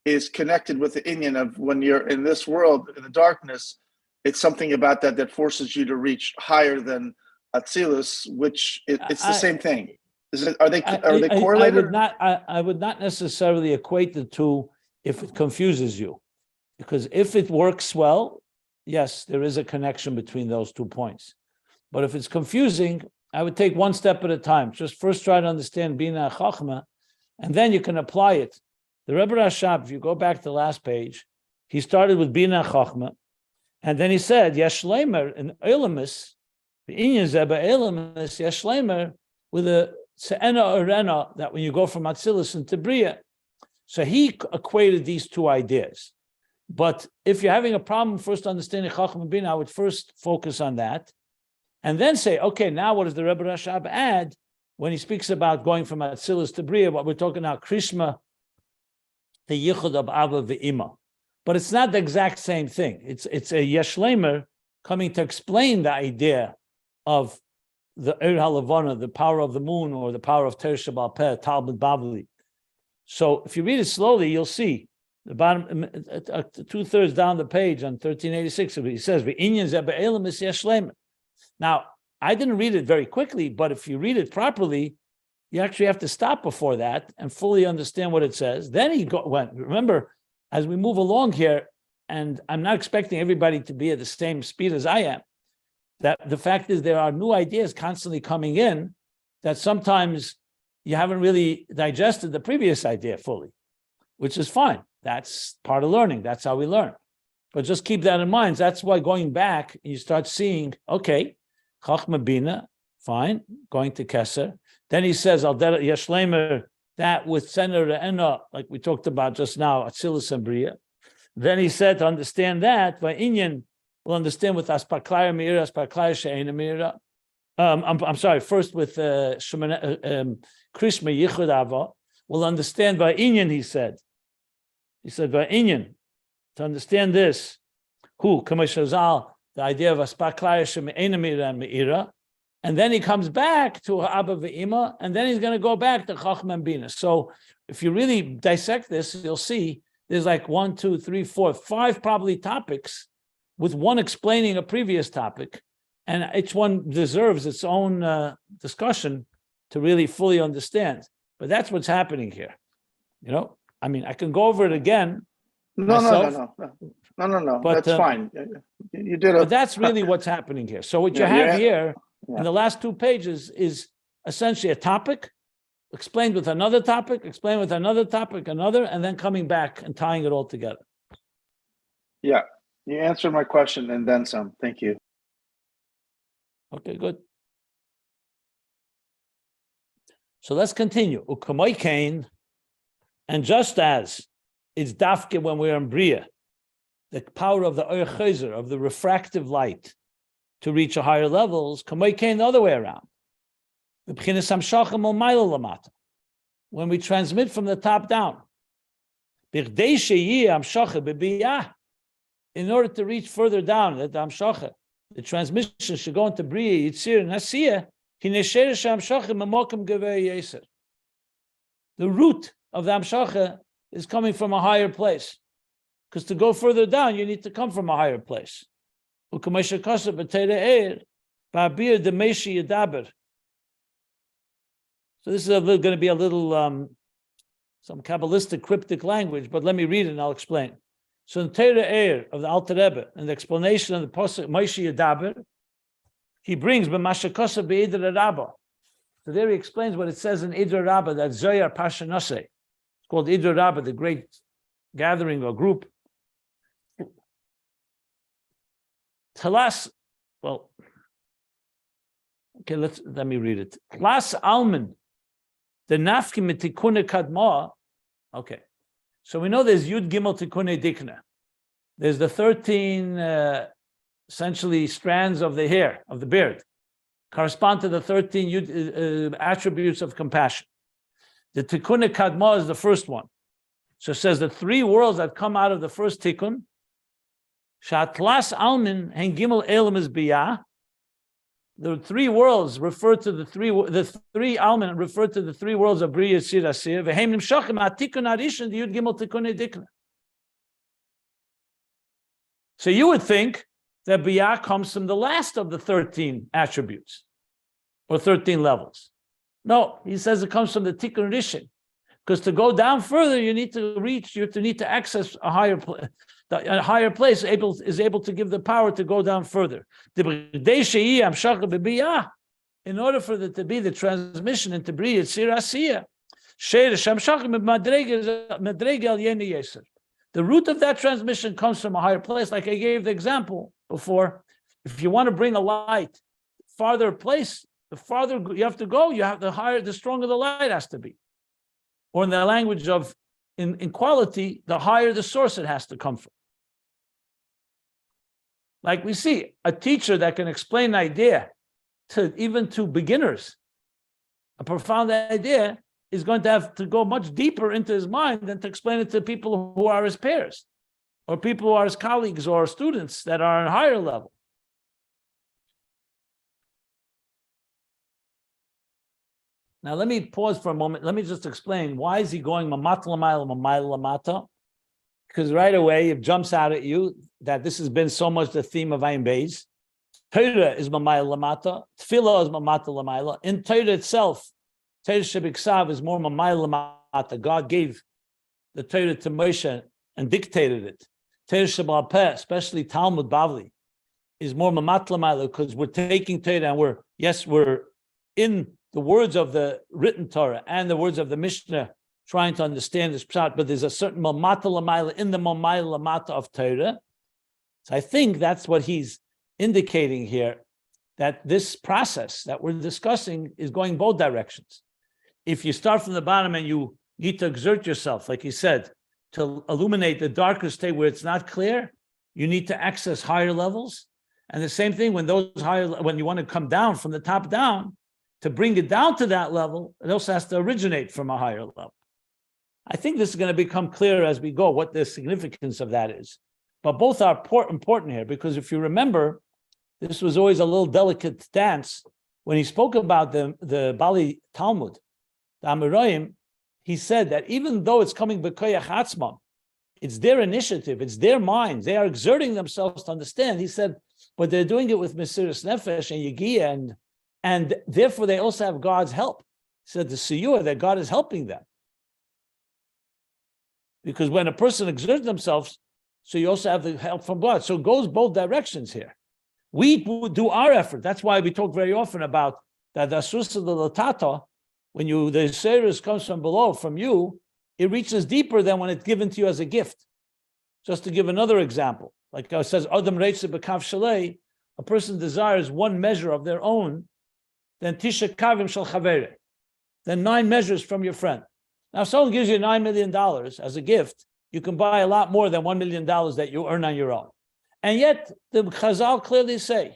is connected with the Inyan of when you're in this world, in the darkness, it's something about that forces you to reach higher than Atzilus, which it's the same thing. Are they correlated? I would not necessarily equate the two if it confuses you, because if it works well, yes, there is a connection between those 2 points. But if it's confusing, I would take one step at a time. Just first try to understand Bina Chachma, and then you can apply it. The Rebbe Rashab, if you go back to the last page, he started with Bina Chachma, and then he said, Yeshleimer in Elamis, the Inyan Zeba Elamis, Yeshleimer, with a Se'ena Arena, that when you go from Atzilus into Biy'a. So he equated these two ideas. But if you're having a problem first understanding Chacham and Bina, I would first focus on that, and then say, okay, now what does the Rebbe Rashab add when he speaks about going from Atzilus to Biy'a? What we're talking about, Krishma, the Yichud of Abba, the Imma. But it's not the exact same thing. It's a Yeshleimer coming to explain the idea of the Ir HaLevana, the power of the moon, or the power of Ter Shabal Peh, Talmud Bavli. So if you read it slowly, you'll see the bottom, 2/3 down the page on 1386, he says, now, I didn't read it very quickly, but if you read it properly, you actually have to stop before that and fully understand what it says. Then he went. Remember, as we move along here, and I'm not expecting everybody to be at the same speed as I am, that the fact is there are new ideas constantly coming in that sometimes you haven't really digested the previous idea fully, which is fine. That's part of learning. That's how we learn. But just keep that in mind. That's why going back, you start seeing, okay, Chachma Bina, fine, going to Keser. Then he says, Al Yashlemer, that with Sener Re'ena, like we talked about just now, Atzilus and Biy'a. Then he said, to understand that, by Inyan, we'll understand with Aspaklaya Meira, Aspaklaya She'ena Meira. I'm sorry, first with Krishma Yichud Ava. We'll understand by Inyan, he said. He said, by Inyan, to understand this, who, Kamashazal, the idea of Aspaklaya She'ena Meira and Meira. And then he comes back to Abba Imma, and then he's going to go back to Chachma and Bina. So if you really dissect this, you'll see there's like 1, 2, 3, 4, 5 probably topics, with one explaining a previous topic, and each one deserves its own discussion to really fully understand. But that's what's happening here. You know, I mean, I can go over it again. No. But, that's fine. You did it. But that's really what's happening here. So what you have here in the last 2 pages is essentially a topic, explained with another topic, explained with another topic, another, and then coming back and tying it all together. Yeah, you answered my question and then some. Thank you. Okay, good. So let's continue. Ukamoi Kain, and just as it's dafke when we're in Biy'a, the power of the Oyer Chayzer, of the refractive light, to reach a higher levels, Kamoi Kain the other way around. When we transmit from the top down, in order to reach further down, the transmission should go into Biy'a, Yitzir, and Asiyah. The root of the Amshacha is coming from a higher place, because to go further down, you need to come from a higher place. So this is going to be a little some Kabbalistic cryptic language, but let me read it and I'll explain. So in Teira Eir of the Alter Rebbe, and the explanation of the Pasuk Moshe Yadaber, he brings b'mashakosa be'idra Rabba. So there he explains what it says in Idra Rabba, that Zoyar Pasha Nase. It's called Idra Rabba, the great gathering or group. Talas, well, okay, let me read it. Talas Alman, the Nafki Mitikune Kadma. Okay, so we know there's Yud Gimel Tikune Dikna. There's the 13 essentially strands of the hair, of the beard, correspond to the 13 attributes of compassion. The Tikune Kadma is the first one. So it says the 3 worlds that come out of the first Tikkun, Shatlas Almin Hen Gimel Elam is Biy'a. The 3 worlds refer to the three Almin refer to the 3 worlds of Biy'a, Sir, Asir. V'hem Nimshachim Atikun Arishan the Yud Gimel Tikune Dikna. So you would think that Biy'a comes from the last of the 13 attributes or 13 levels. No, he says it comes from the Tikkun Rishon, because to go down further, you need to access a higher place. A higher place is able to give the power to go down further. In order for there to be the transmission into Biy'a, Sir, Asiyah, the root of that transmission comes from a higher place. Like I gave the example before, if you want to bring a light farther place, the farther you have to go, the stronger the light has to be. Or in the language of in quality, the higher the source it has to come from. Like we see a teacher that can explain an idea even to beginners, a profound idea is going to have to go much deeper into his mind than to explain it to people who are his peers, or people who are his colleagues or students that are on a higher level. Now, let me pause for a moment. Let me just explain. Why is he going mamata lamayla, mamayla lamata? Because right away, it jumps out at you that this has been so much the theme of Ayin Beis. Torah is mamayla lamata. Tefillah is mamata lamayla. In Torah itself, Torah shebiksav is more mamayla lamata. God gave the Torah to Moshe and dictated it. Torah shebal peh, especially Talmud Bavli, is more mamat lamayla because we're taking Torah and we're in the words of the written Torah and the words of the Mishnah, trying to understand this pshat, but there's a certain mamata lamayla in the mamayla lamata of Torah. So I think that's what he's indicating here, that this process that we're discussing is going both directions. If you start from the bottom and you need to exert yourself, like he said, to illuminate the darker state where it's not clear, you need to access higher levels. And the same thing when you want to come down from the top down, to bring it down to that level, it also has to originate from a higher level. I think this is going to become clear as we go, what the significance of that is. But both are important here, because if you remember, this was always a little delicate dance. When he spoke about the Bali Talmud, the Amoraim, he said that even though it's coming b'koyach atzmam, it's their initiative, it's their minds, they are exerting themselves to understand. He said, but they're doing it with Mesiras Nefesh and Yegiya, and therefore they also have God's help. He said the siyur, that God is helping them. Because when a person exerts themselves, so you also have the help from God. So it goes both directions here. We do our effort. That's why we talk very often about that the asusa de latata, when the seirus comes from below, from you, it reaches deeper than when it's given to you as a gift. Just to give another example, like it says, Adam reitze b'kav shalei, a person desires one measure of their own, then tisha kavim shel chavere, then 9 measures from your friend. Now, if someone gives you $9 million as a gift, you can buy a lot more than $1 million that you earn on your own. And yet, the Chazal clearly say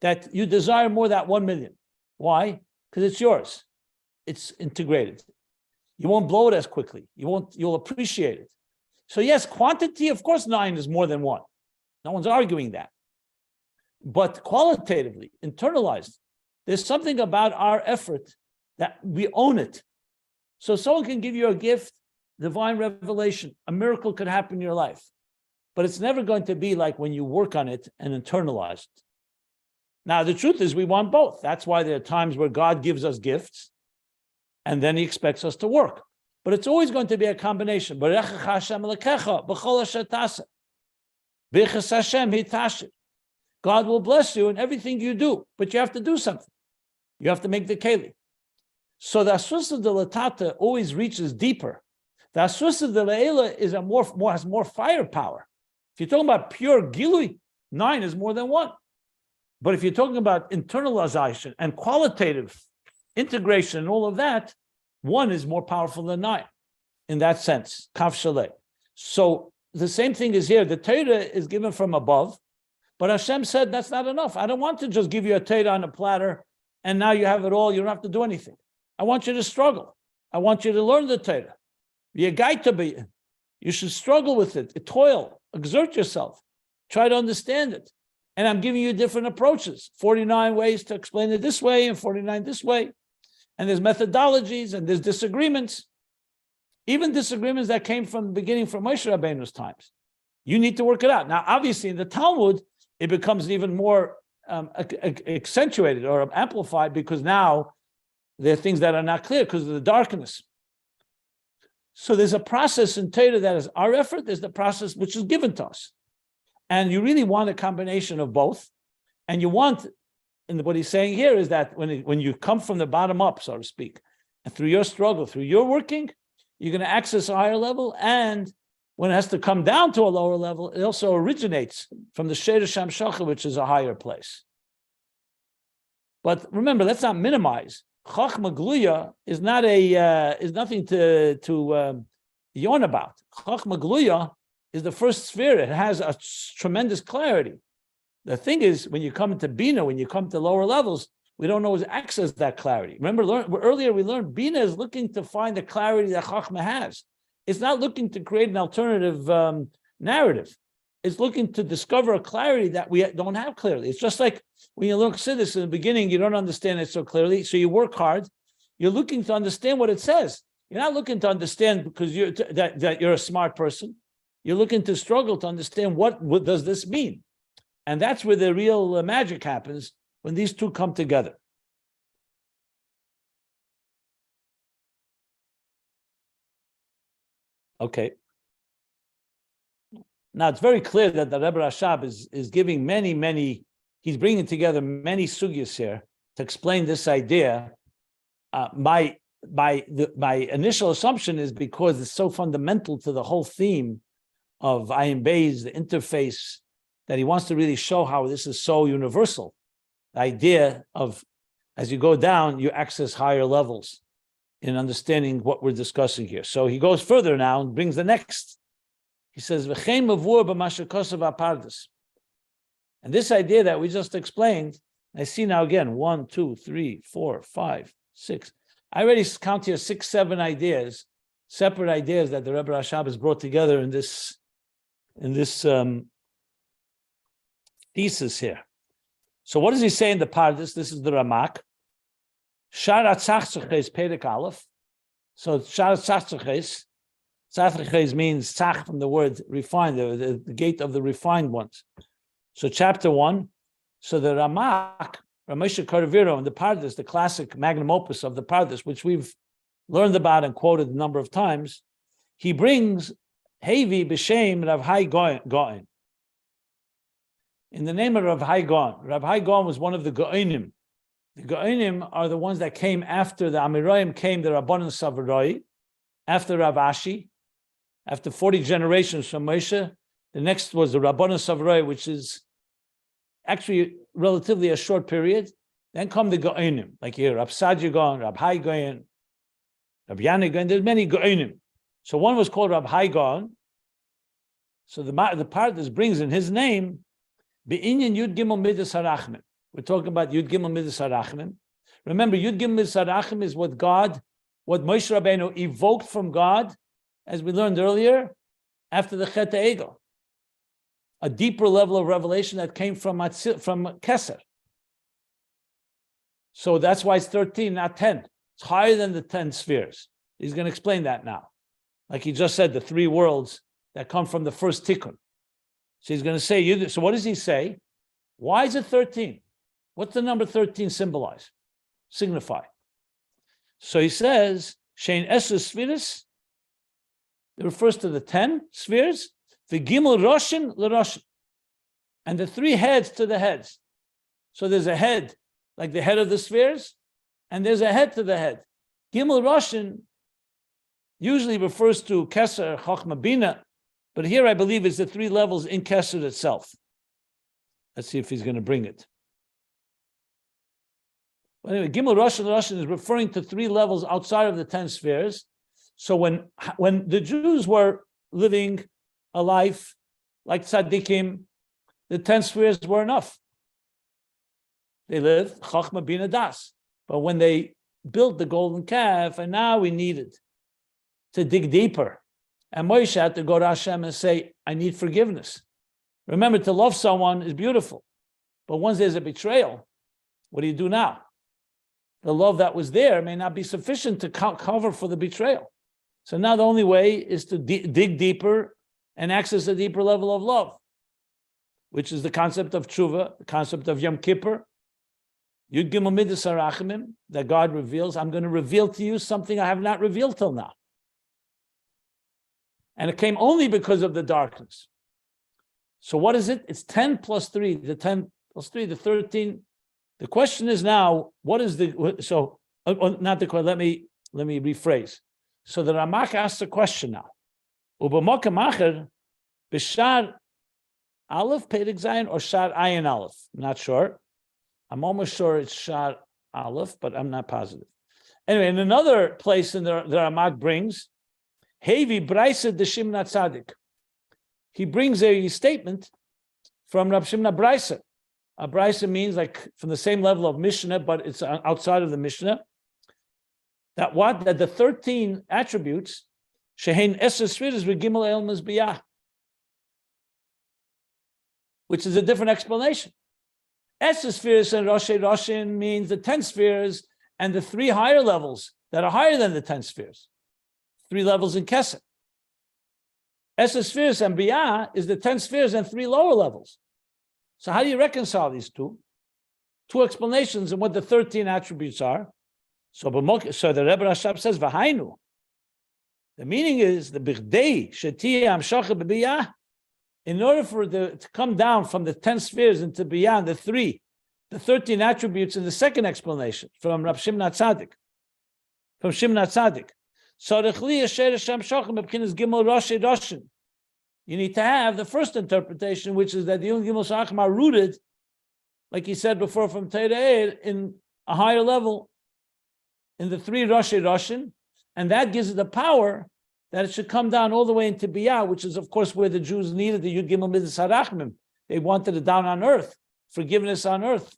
that you desire more than 1 million. Why? Because it's yours. It's integrated. You won't blow it as quickly. You'll appreciate it. So yes, quantity, of course, 9 is more than 1. No one's arguing that. But qualitatively, internalized, there's something about our effort that we own it. So someone can give you a gift, divine revelation, a miracle could happen in your life, but it's never going to be like when you work on it and internalize it. Now, the truth is we want both. That's why there are times where God gives us gifts and then he expects us to work. But it's always going to be a combination. God will bless you in everything you do, but you have to do something. You have to make the keli. So the asusa de latata always reaches deeper. The asusa de le'ela is has more firepower. If you're talking about pure gilui, 9 is more than 1. But if you're talking about internalization and qualitative integration and all of that, 1 is more powerful than 9 in that sense. Kav shalei. So the same thing is here. The Torah is given from above, but Hashem said that's not enough. I don't want to just give you a Torah on a platter and now you have it all. You don't have to do anything. I want you to struggle. I want you to learn the Torah. Be a guy to be. You should struggle with it, toil, exert yourself, try to understand it. And I'm giving you different approaches, 49 ways to explain it this way and 49 this way. And there's methodologies and there's disagreements, even disagreements that came from the beginning from Moshe Rabbeinu's times. You need to work it out. Now, obviously, in the Talmud, it becomes even more accentuated or amplified because now there are things that are not clear because of the darkness. So there's a process in Torah that is our effort. There's the process which is given to us. And you really want a combination of both. And you want, and what he's saying here is that when you come from the bottom up, so to speak, and through your struggle, through your working, you're going to access a higher level. And when it has to come down to a lower level, it also originates from the Sheresh Hamshacha, which is a higher place. But remember, let's not minimize. Chachma Gluya is not is nothing to yawn about. Chachma Gluya is the first sphere. It has a tremendous clarity. The thing is, when you come to Bina, when you come to lower levels, we don't always access that clarity. Remember, earlier we learned Bina is looking to find the clarity that Chachma has. It's not looking to create an alternative narrative. It's looking to discover a clarity that we don't have clearly. It's just like when you learn Chassidus in the beginning, you don't understand it so clearly, so you work hard, You're looking to understand what it says. You're not looking to understand because that you're a smart person. You're looking to struggle to understand what does this mean. And that's where the real magic happens, when these two come together. Okay. Now it's very clear that the Rebbe Rashab is giving many, he's bringing together many sugyas here to explain this idea. My initial assumption is because it's so fundamental to the whole theme of Ayin Beis, the interface, that he wants to really show how this is so universal. The idea of, as you go down, you access higher levels in understanding what we're discussing here. So he goes further now and brings the next. He says, "V'chein mavur b'mashakosav apardes." And this idea that we just explained, I see now again, 1, 2, 3, 4, 5, 6. I already count here 6, 7 ideas, separate ideas that the Rebbe Rashab has brought together in this thesis here. So what does he say in the Pardes? This is the Ramak. Shar Tzachtzches Perek Aleph. So Shar Tzachtzches means tzach from the word refined, the gate of the refined ones. So chapter 1. So the Ramak, Ramesha Karaviro, and the Pardes, the classic magnum opus of the Pardes, which we've learned about and quoted a number of times, he brings Hevi B'Shem Rav Hai Goin. In the name of Rav Hai Goin. Rav Hai Goin was one of the Goinim. The Goinim are the ones that came after the Amirayim came, the Rabbanan Savaroi, after Rav Ashi, after 40 generations from Moshe. The next was the Rabbanan Savaroi, which is actually relatively a short period. Then come the Goinim, like here, Rab Sadia Goin, Rab Hai Goin, Rab Yani Goin. There's many Goinim. So one was called Rab Hai Goin. So the Pardes brings in his name, Be'inyan Yud Gimel Midas Harachmim. We're talking about Yud Gimel Midas Harachmim. Remember, Yud Gimel Midas Harachmim is what Moshe Rabbeinu evoked from God, as we learned earlier, after the Chet HaEgel. A deeper level of revelation that came from Keser. So that's why it's 13, not 10. It's higher than the 10 spheres. He's going to explain that now. Like he just said, the 3 worlds that come from the first tikkun. So he's going to say, so what does he say? Why is it 13? What's the number 13 signify? So he says, Shein Eses Spheres, it refers to the 10 spheres, the Gimel Roshin LeRoshin, and the 3 heads to the heads. So there's a head, like the head of the spheres, and there's a head to the head. Gimel Roshin usually refers to Keser, Chochma, Bina, but here I believe it's the 3 levels in Keser itself. Let's see if he's going to bring it. But anyway, Gimel Roshin is referring to 3 levels outside of the 10 spheres. So when the Jews were living a life like tzaddikim, the 10 spheres were enough. They lived Chachma Bina Das. But when they built the golden calf, and now we needed to dig deeper, and Moshe had to go to Hashem and say, I need forgiveness. Remember, to love someone is beautiful, but once there's a betrayal, what do you do now? The love that was there may not be sufficient to cover for the betrayal. So now the only way is to dig deeper and access a deeper level of love, which is the concept of tshuva, the concept of Yom Kippur, Yud Gimel Midas Harachmim, that God reveals. I'm going to reveal to you something I have not revealed till now. And it came only because of the darkness. So what is it? It's 10 plus 3, the 10 plus 3, the 13. The question is now, what is not the question, let me rephrase. So the Ramak asks a question now. Ubamokam acher, b'shar Aleph Perek Zayin or Shar Ayin Aleph? I'm not sure. I'm almost sure it's Shar Aleph, but I'm not positive. Anyway, in another place in the Ramak brings, Hevi Braisa de Shimna Tzadik. He brings a statement from Rab Shimna Braisa. A Braisa means like from the same level of Mishnah, but it's outside of the Mishnah. That the 13 attributes, Shehein Eser Sfiras v'Gimel Elmas Biy'a, which is a different explanation. Eser Sfiras and Rosh Roshin means the 10 spheres and the 3 higher levels that are higher than the 10 spheres. 3 levels in Kesed. Esser spheres and Biy'a is the 10 spheres and 3 lower levels. So how do you reconcile these two? 2 explanations and what the 13 attributes are. So the Rebbe Rashab says, V'hainu. The meaning is the B'chdei Shetiyah Amshacha B'Biy'a. In order for it to come down from the 10 spheres into Biy'a, the 13 attributes in the second explanation from Rav Shimon Tzadik. From Shimon Tzadik. You need to have the first interpretation, which is that the Yud Gimel Shachim are rooted, like he said before, from Teira'ir in a higher level, in the 3 Rashi Rashin, and that gives it the power that it should come down all the way into Biy'a, which is, of course, where the Jews needed the Yud Gimel Midas HaRachmim. They wanted it down on earth, forgiveness on earth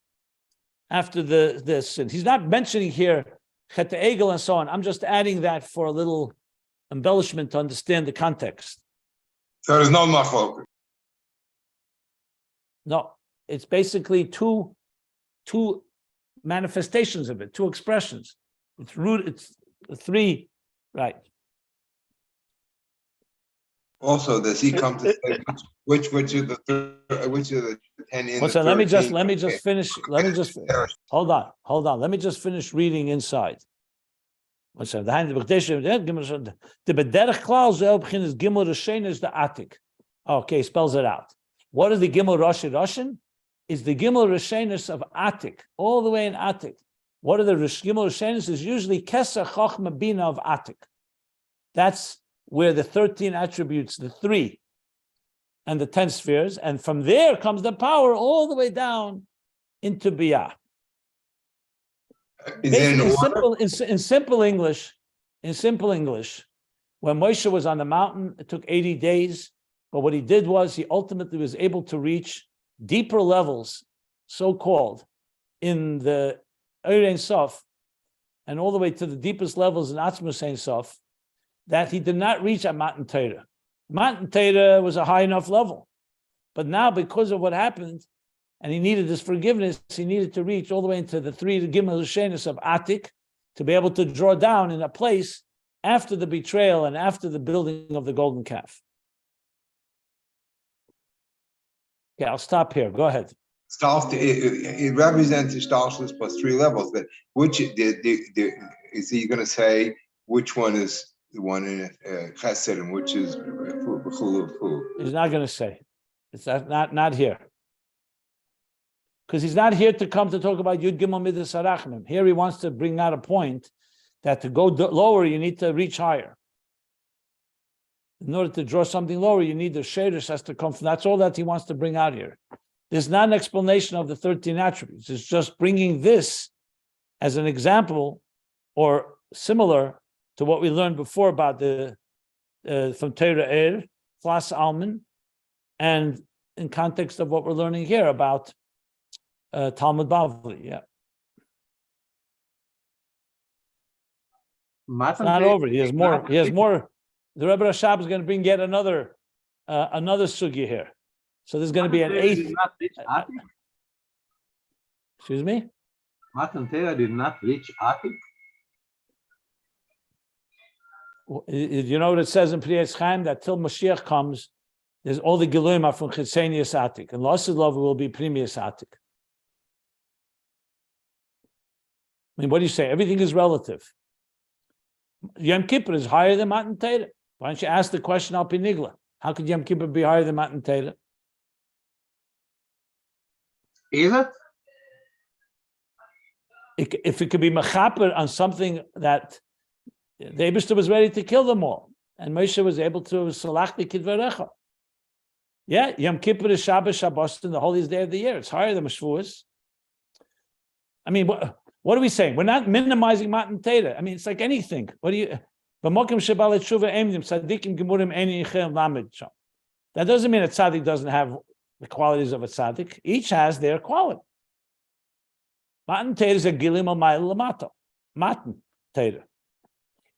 after the sin. He's not mentioning here Chet Egel and so on. I'm just adding that for a little embellishment to understand the context. So there's no machlok. No, it's basically two manifestations of it, 2 expressions. It's root. It's 3, right? Also, does he come to say which of the 10 in What's the that? Let me just 13? finish. Let me just hold on. Let me just finish reading inside. What's that? The bederach klal zel b'chin is gimel rashen is the Atik. Okay, spells it out. What is the gimel rashi rashin? Is the gimel rashenis of Atik, all the way in Atik. What are the gimel rashenis? Is usually keser chochma bina of Atik. That's where the 13 attributes, the 3 and the 10 spheres, and from there comes the power all the way down into Biy'a. Is it In simple English, when Moshe was on the mountain, it took 80 days, but what he did was he ultimately was able to reach deeper levels, so-called, in the Ein Sof, and all the way to the deepest levels in Atzmus Ein Sof, that he did not reach at Matan Torah. Matan Torah was a high enough level. But now, because of what happened, and he needed this forgiveness, he needed to reach all the way into the 3 Gimel Shenis of Atik to be able to draw down in a place after the betrayal and after the building of the golden calf. Okay, I'll stop here. Go ahead. It represents the Starshless plus 3 levels. But which is he going to say which one is the one in Chesed and which is who? He's not going to say. It's not here. Because he's not here to come to talk about Yud Gimel Midas HaRachmim. Here he wants to bring out a point that to go lower, you need to reach higher. In order to draw something lower, you need the Sherish has to come from. That's all that he wants to bring out here. There's not an explanation of the 13 attributes. It's just bringing this as an example or similar to what we learned before about the from Teira'ir, Flas Alman, and in context of what we're learning here about Talmud Bavli. Yeah. It's not over. He has more. The Rebbe Rashab is going to bring yet another sugya here. So there's going to be an 8th. Excuse me? Matan Torah did not reach Atik. You know what it says in Priyas Chaim, that till Mashiach comes, there's all the Giluim are from Chitzenius Atik, and Losid Love will be Primius Atik. I mean, what do you say? Everything is relative. Yom Kippur is higher than Matan Torah. Why don't you ask the question Al Pinigla? How could Yom Kippur be higher than Matan Torah? Is it? If it could be mechaper on something that the Eibishter was ready to kill them all, and Moshe was able to salach the kidvarecha. Yeah, Yom Kippur is Shabbos, the holiest day of the year. It's higher than Shavuos. I mean, what are we saying? We're not minimizing Matan Torah. I mean, it's like anything. What do you? That doesn't mean a tzaddik doesn't have the qualities of a tzaddik. Each has their quality. Matan Torah is a gilim al lamata. Matan Torah.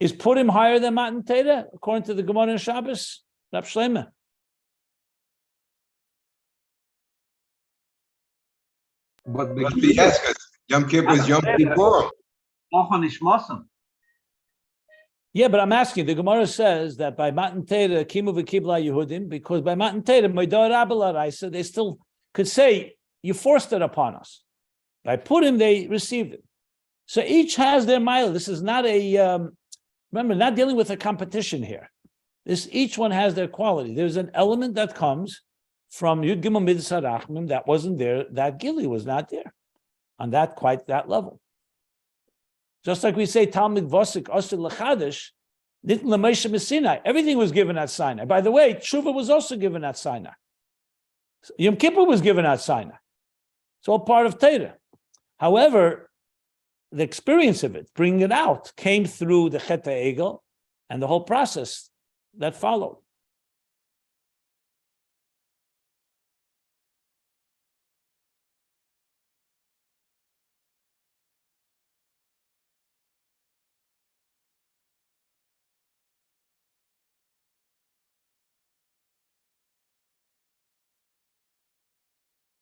Is Purim higher than Matan Torah according to the Gemara in Shabbos? Rab Shlomo. But yes, because Yom Kippur is Yom Kippur. Kochen ist Mossen. Yeah, but I'm asking, the Gemara says that by Matan Torah, Kimu v'Kibla Yehudim, because by Matan Torah, Moidar Rabba L'Raisa, they still could say, you forced it upon us. By Purim, they received it. So each has their mile. This is not a, remember, not dealing with a competition here. Each one has their quality. There's an element that comes from Yud Gimel Midas HaRachmim that wasn't there, that Gili was not there on that level. Just like we say, Talmud Vosik, Osir L'Chadash, Nitn L'Moshe Sinai. Everything was given at Sinai. By the way, Tshuva was also given at Sinai. Yom Kippur was given at Sinai. It's all part of Torah. However, the experience of it, bringing it out, came through the Chet HaEgel and the whole process that followed.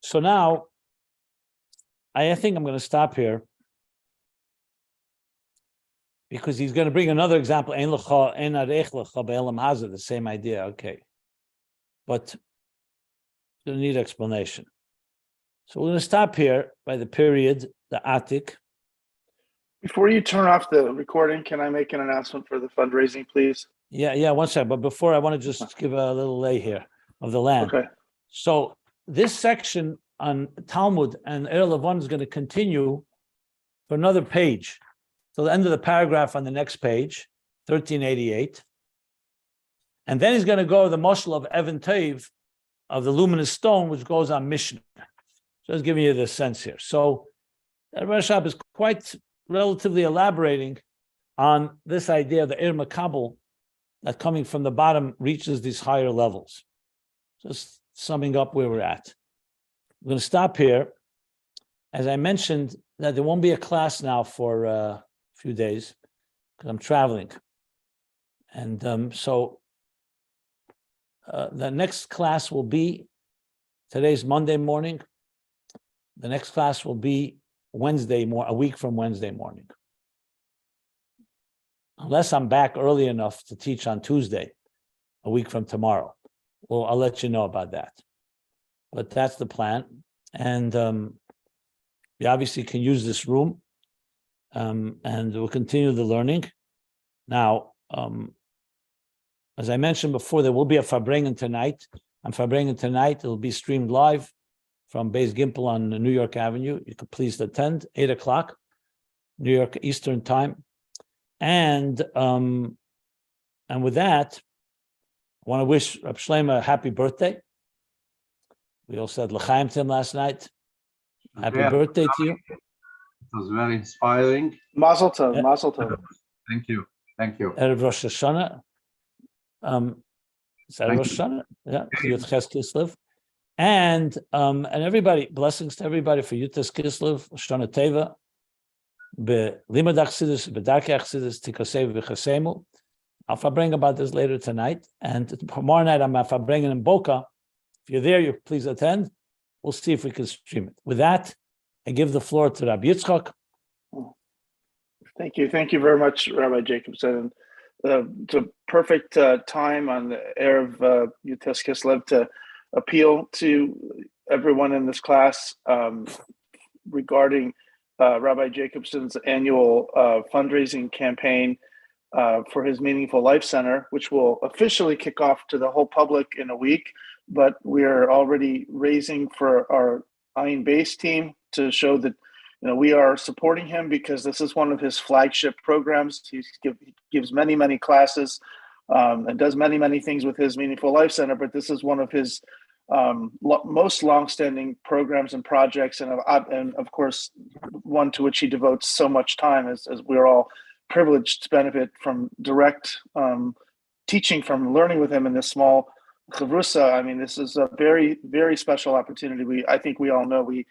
So now, I think I'm going to stop here because he's going to bring another example. The same idea, okay. But you need explanation. So we're going to stop here by the period, the Atik. Before you turn off the recording, can I make an announcement for the fundraising, please? Yeah, one second. But before, I want to just give a little lay here of the land. Okay. So this section on Talmud and Er Levon is going to continue for another page. So the end of the paragraph on the next page, 1388. And then he's going to go to the Moshel of Evan Teiv of the luminous stone, which goes on Mishnah. So just giving you the sense here. So Rashab is quite relatively elaborating on this idea of the Ir Makabel that coming from the bottom reaches these higher levels. Just summing up where we're at. I'm going to stop here. As I mentioned, that there won't be a class now for a few days because I'm traveling. And so the next class will be, today's Monday morning. The next class will be a week from Wednesday morning. Unless I'm back early enough to teach on Tuesday, a week from tomorrow. Well, I'll let you know about that. But that's the plan. And you obviously can use this room. And we'll continue the learning. Now, as I mentioned before, there will be a Farbrengen tonight. On Farbrengen tonight, it'll be streamed live from Beis Gimpel on New York Avenue. You could please attend, 8:00, New York Eastern Time. And with that, I want to wish Rab Shlomo a happy birthday. We all said l'chaim to him last night. Happy birthday to you. It was very inspiring. Mazel tov, mazel tov. Thank you. Erev Rosh Hashanah. Is that Rosh Hashanah? Yeah, Yud Ches Kislev. And everybody, blessings to everybody for Yud Ches Kislev, Shana Teva, Limad Achsidus, B'darkei Achsidus, Tikosei V'chasemu. I'll bring about this later tonight. And tomorrow night, I'm bringing in Boca. If you're there, you please attend. We'll see if we can stream it. With that, I give the floor to Rabbi Yitzchak. Thank you very much, Rabbi Jacobson. It's a perfect time on the Erev Yud Ches Kislev to appeal to everyone in this class regarding Rabbi Jacobson's annual fundraising campaign for his Meaningful Life Center, which will officially kick off to the whole public in a week. But we're already raising for our Ayin Beis team to show that we are supporting him because this is one of his flagship programs. He gives many classes and does many things with his Meaningful Life Center. But this is one of his most longstanding programs and projects, and of course, one to which he devotes so much time, as we're all privileged to benefit from direct teaching from learning with him in this small chavrusa. I mean, this is a very special opportunity. I think we all know we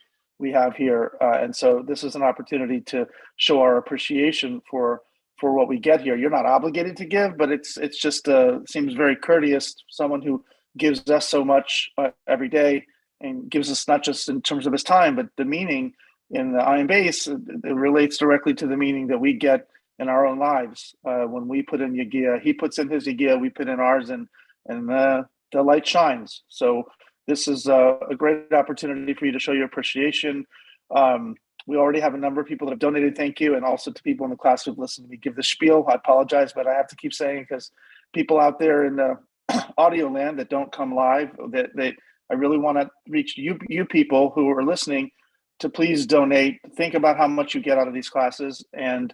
have here, and so this is an opportunity to show our appreciation for what we get here. You're not obligated to give, but it's just seems very courteous. Someone who gives us so much every day and gives us not just in terms of his time, but the meaning in the Ayin Beis, it relates directly to the meaning that we get in our own lives. When we put in Yagiyah, he puts in his Yagiyah, we put in ours, and the light shines. So this is a great opportunity for you to show your appreciation. We already have a number of people that have donated. Thank you. And also to people in the class who've listened to me give the spiel. I apologize, but I have to keep saying, because people out there in the audio land that don't come live, I really want to reach you people who are listening to please donate. Think about how much you get out of these classes and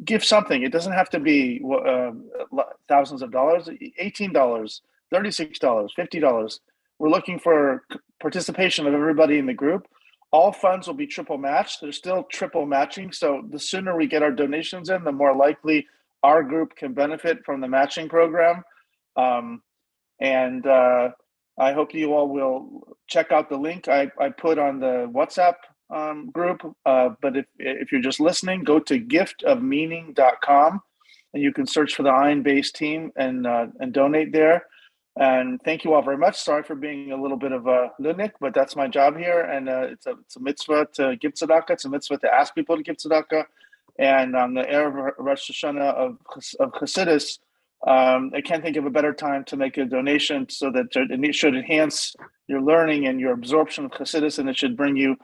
give something. It doesn't have to be thousands of dollars, $18, $36, $50. We're looking for participation of everybody in the group. All funds will be triple matched. There's still triple matching. So the sooner we get our donations in, the more likely our group can benefit from the matching program. I hope you all will check out the link I put on the WhatsApp group. But if you're just listening, go to giftofmeaning.com and you can search for the Ayin Beis team and donate there. And thank you all very much. Sorry for being a little bit of a ludnik, but that's my job here. And it's a mitzvah to give tzedakah. It's a mitzvah to ask people to give tzedakah. And on the Erev Rosh Hashanah of Chassidus, I can't think of a better time to make a donation, so that it should enhance your learning and your absorption of Chassidus, and it should bring you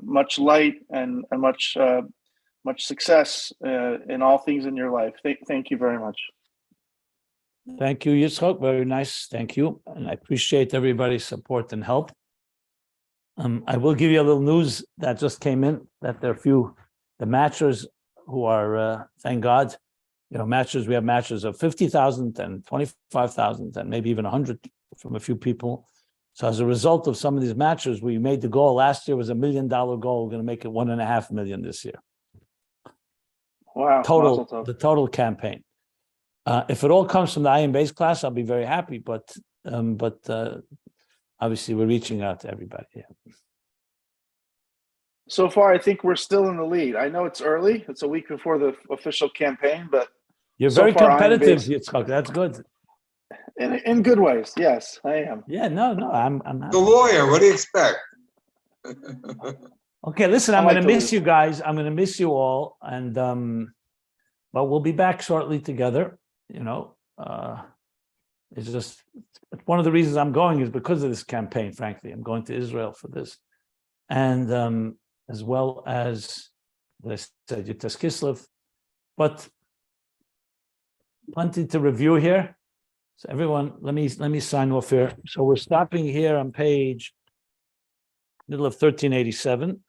much light and much success in all things in your life. Thank you very much. Thank you, Yitzchok. Very nice. Thank you. And I appreciate everybody's support and help. I will give you a little news that just came in, that there are the matchers who are, thank God, matchers. We have matchers of 50,000 and 25,000 and maybe even 100 from a few people. So as a result of some of these matchers, we made the goal. Last year was $1 million goal. We're going to make it $1.5 million this year. Wow. The total campaign. If it all comes from the Ayin Beis class, I'll be very happy. But obviously, we're reaching out to everybody. Yeah. So far, I think we're still in the lead. I know it's early; it's a week before the official campaign, but you're very competitive, Yitzchak. That's good. In good ways, yes, I am. Yeah, no, I'm The lawyer. What do you expect? Okay, listen, I'm going to miss you guys. I'm going to miss you all, and but we'll be back shortly together. It's just one of the reasons I'm going is because of this campaign. Frankly, I'm going to Israel for this, and as well as I said, Yutas Kislev, but plenty to review here. So everyone, let me sign off here. So we're stopping here on page middle of 1387.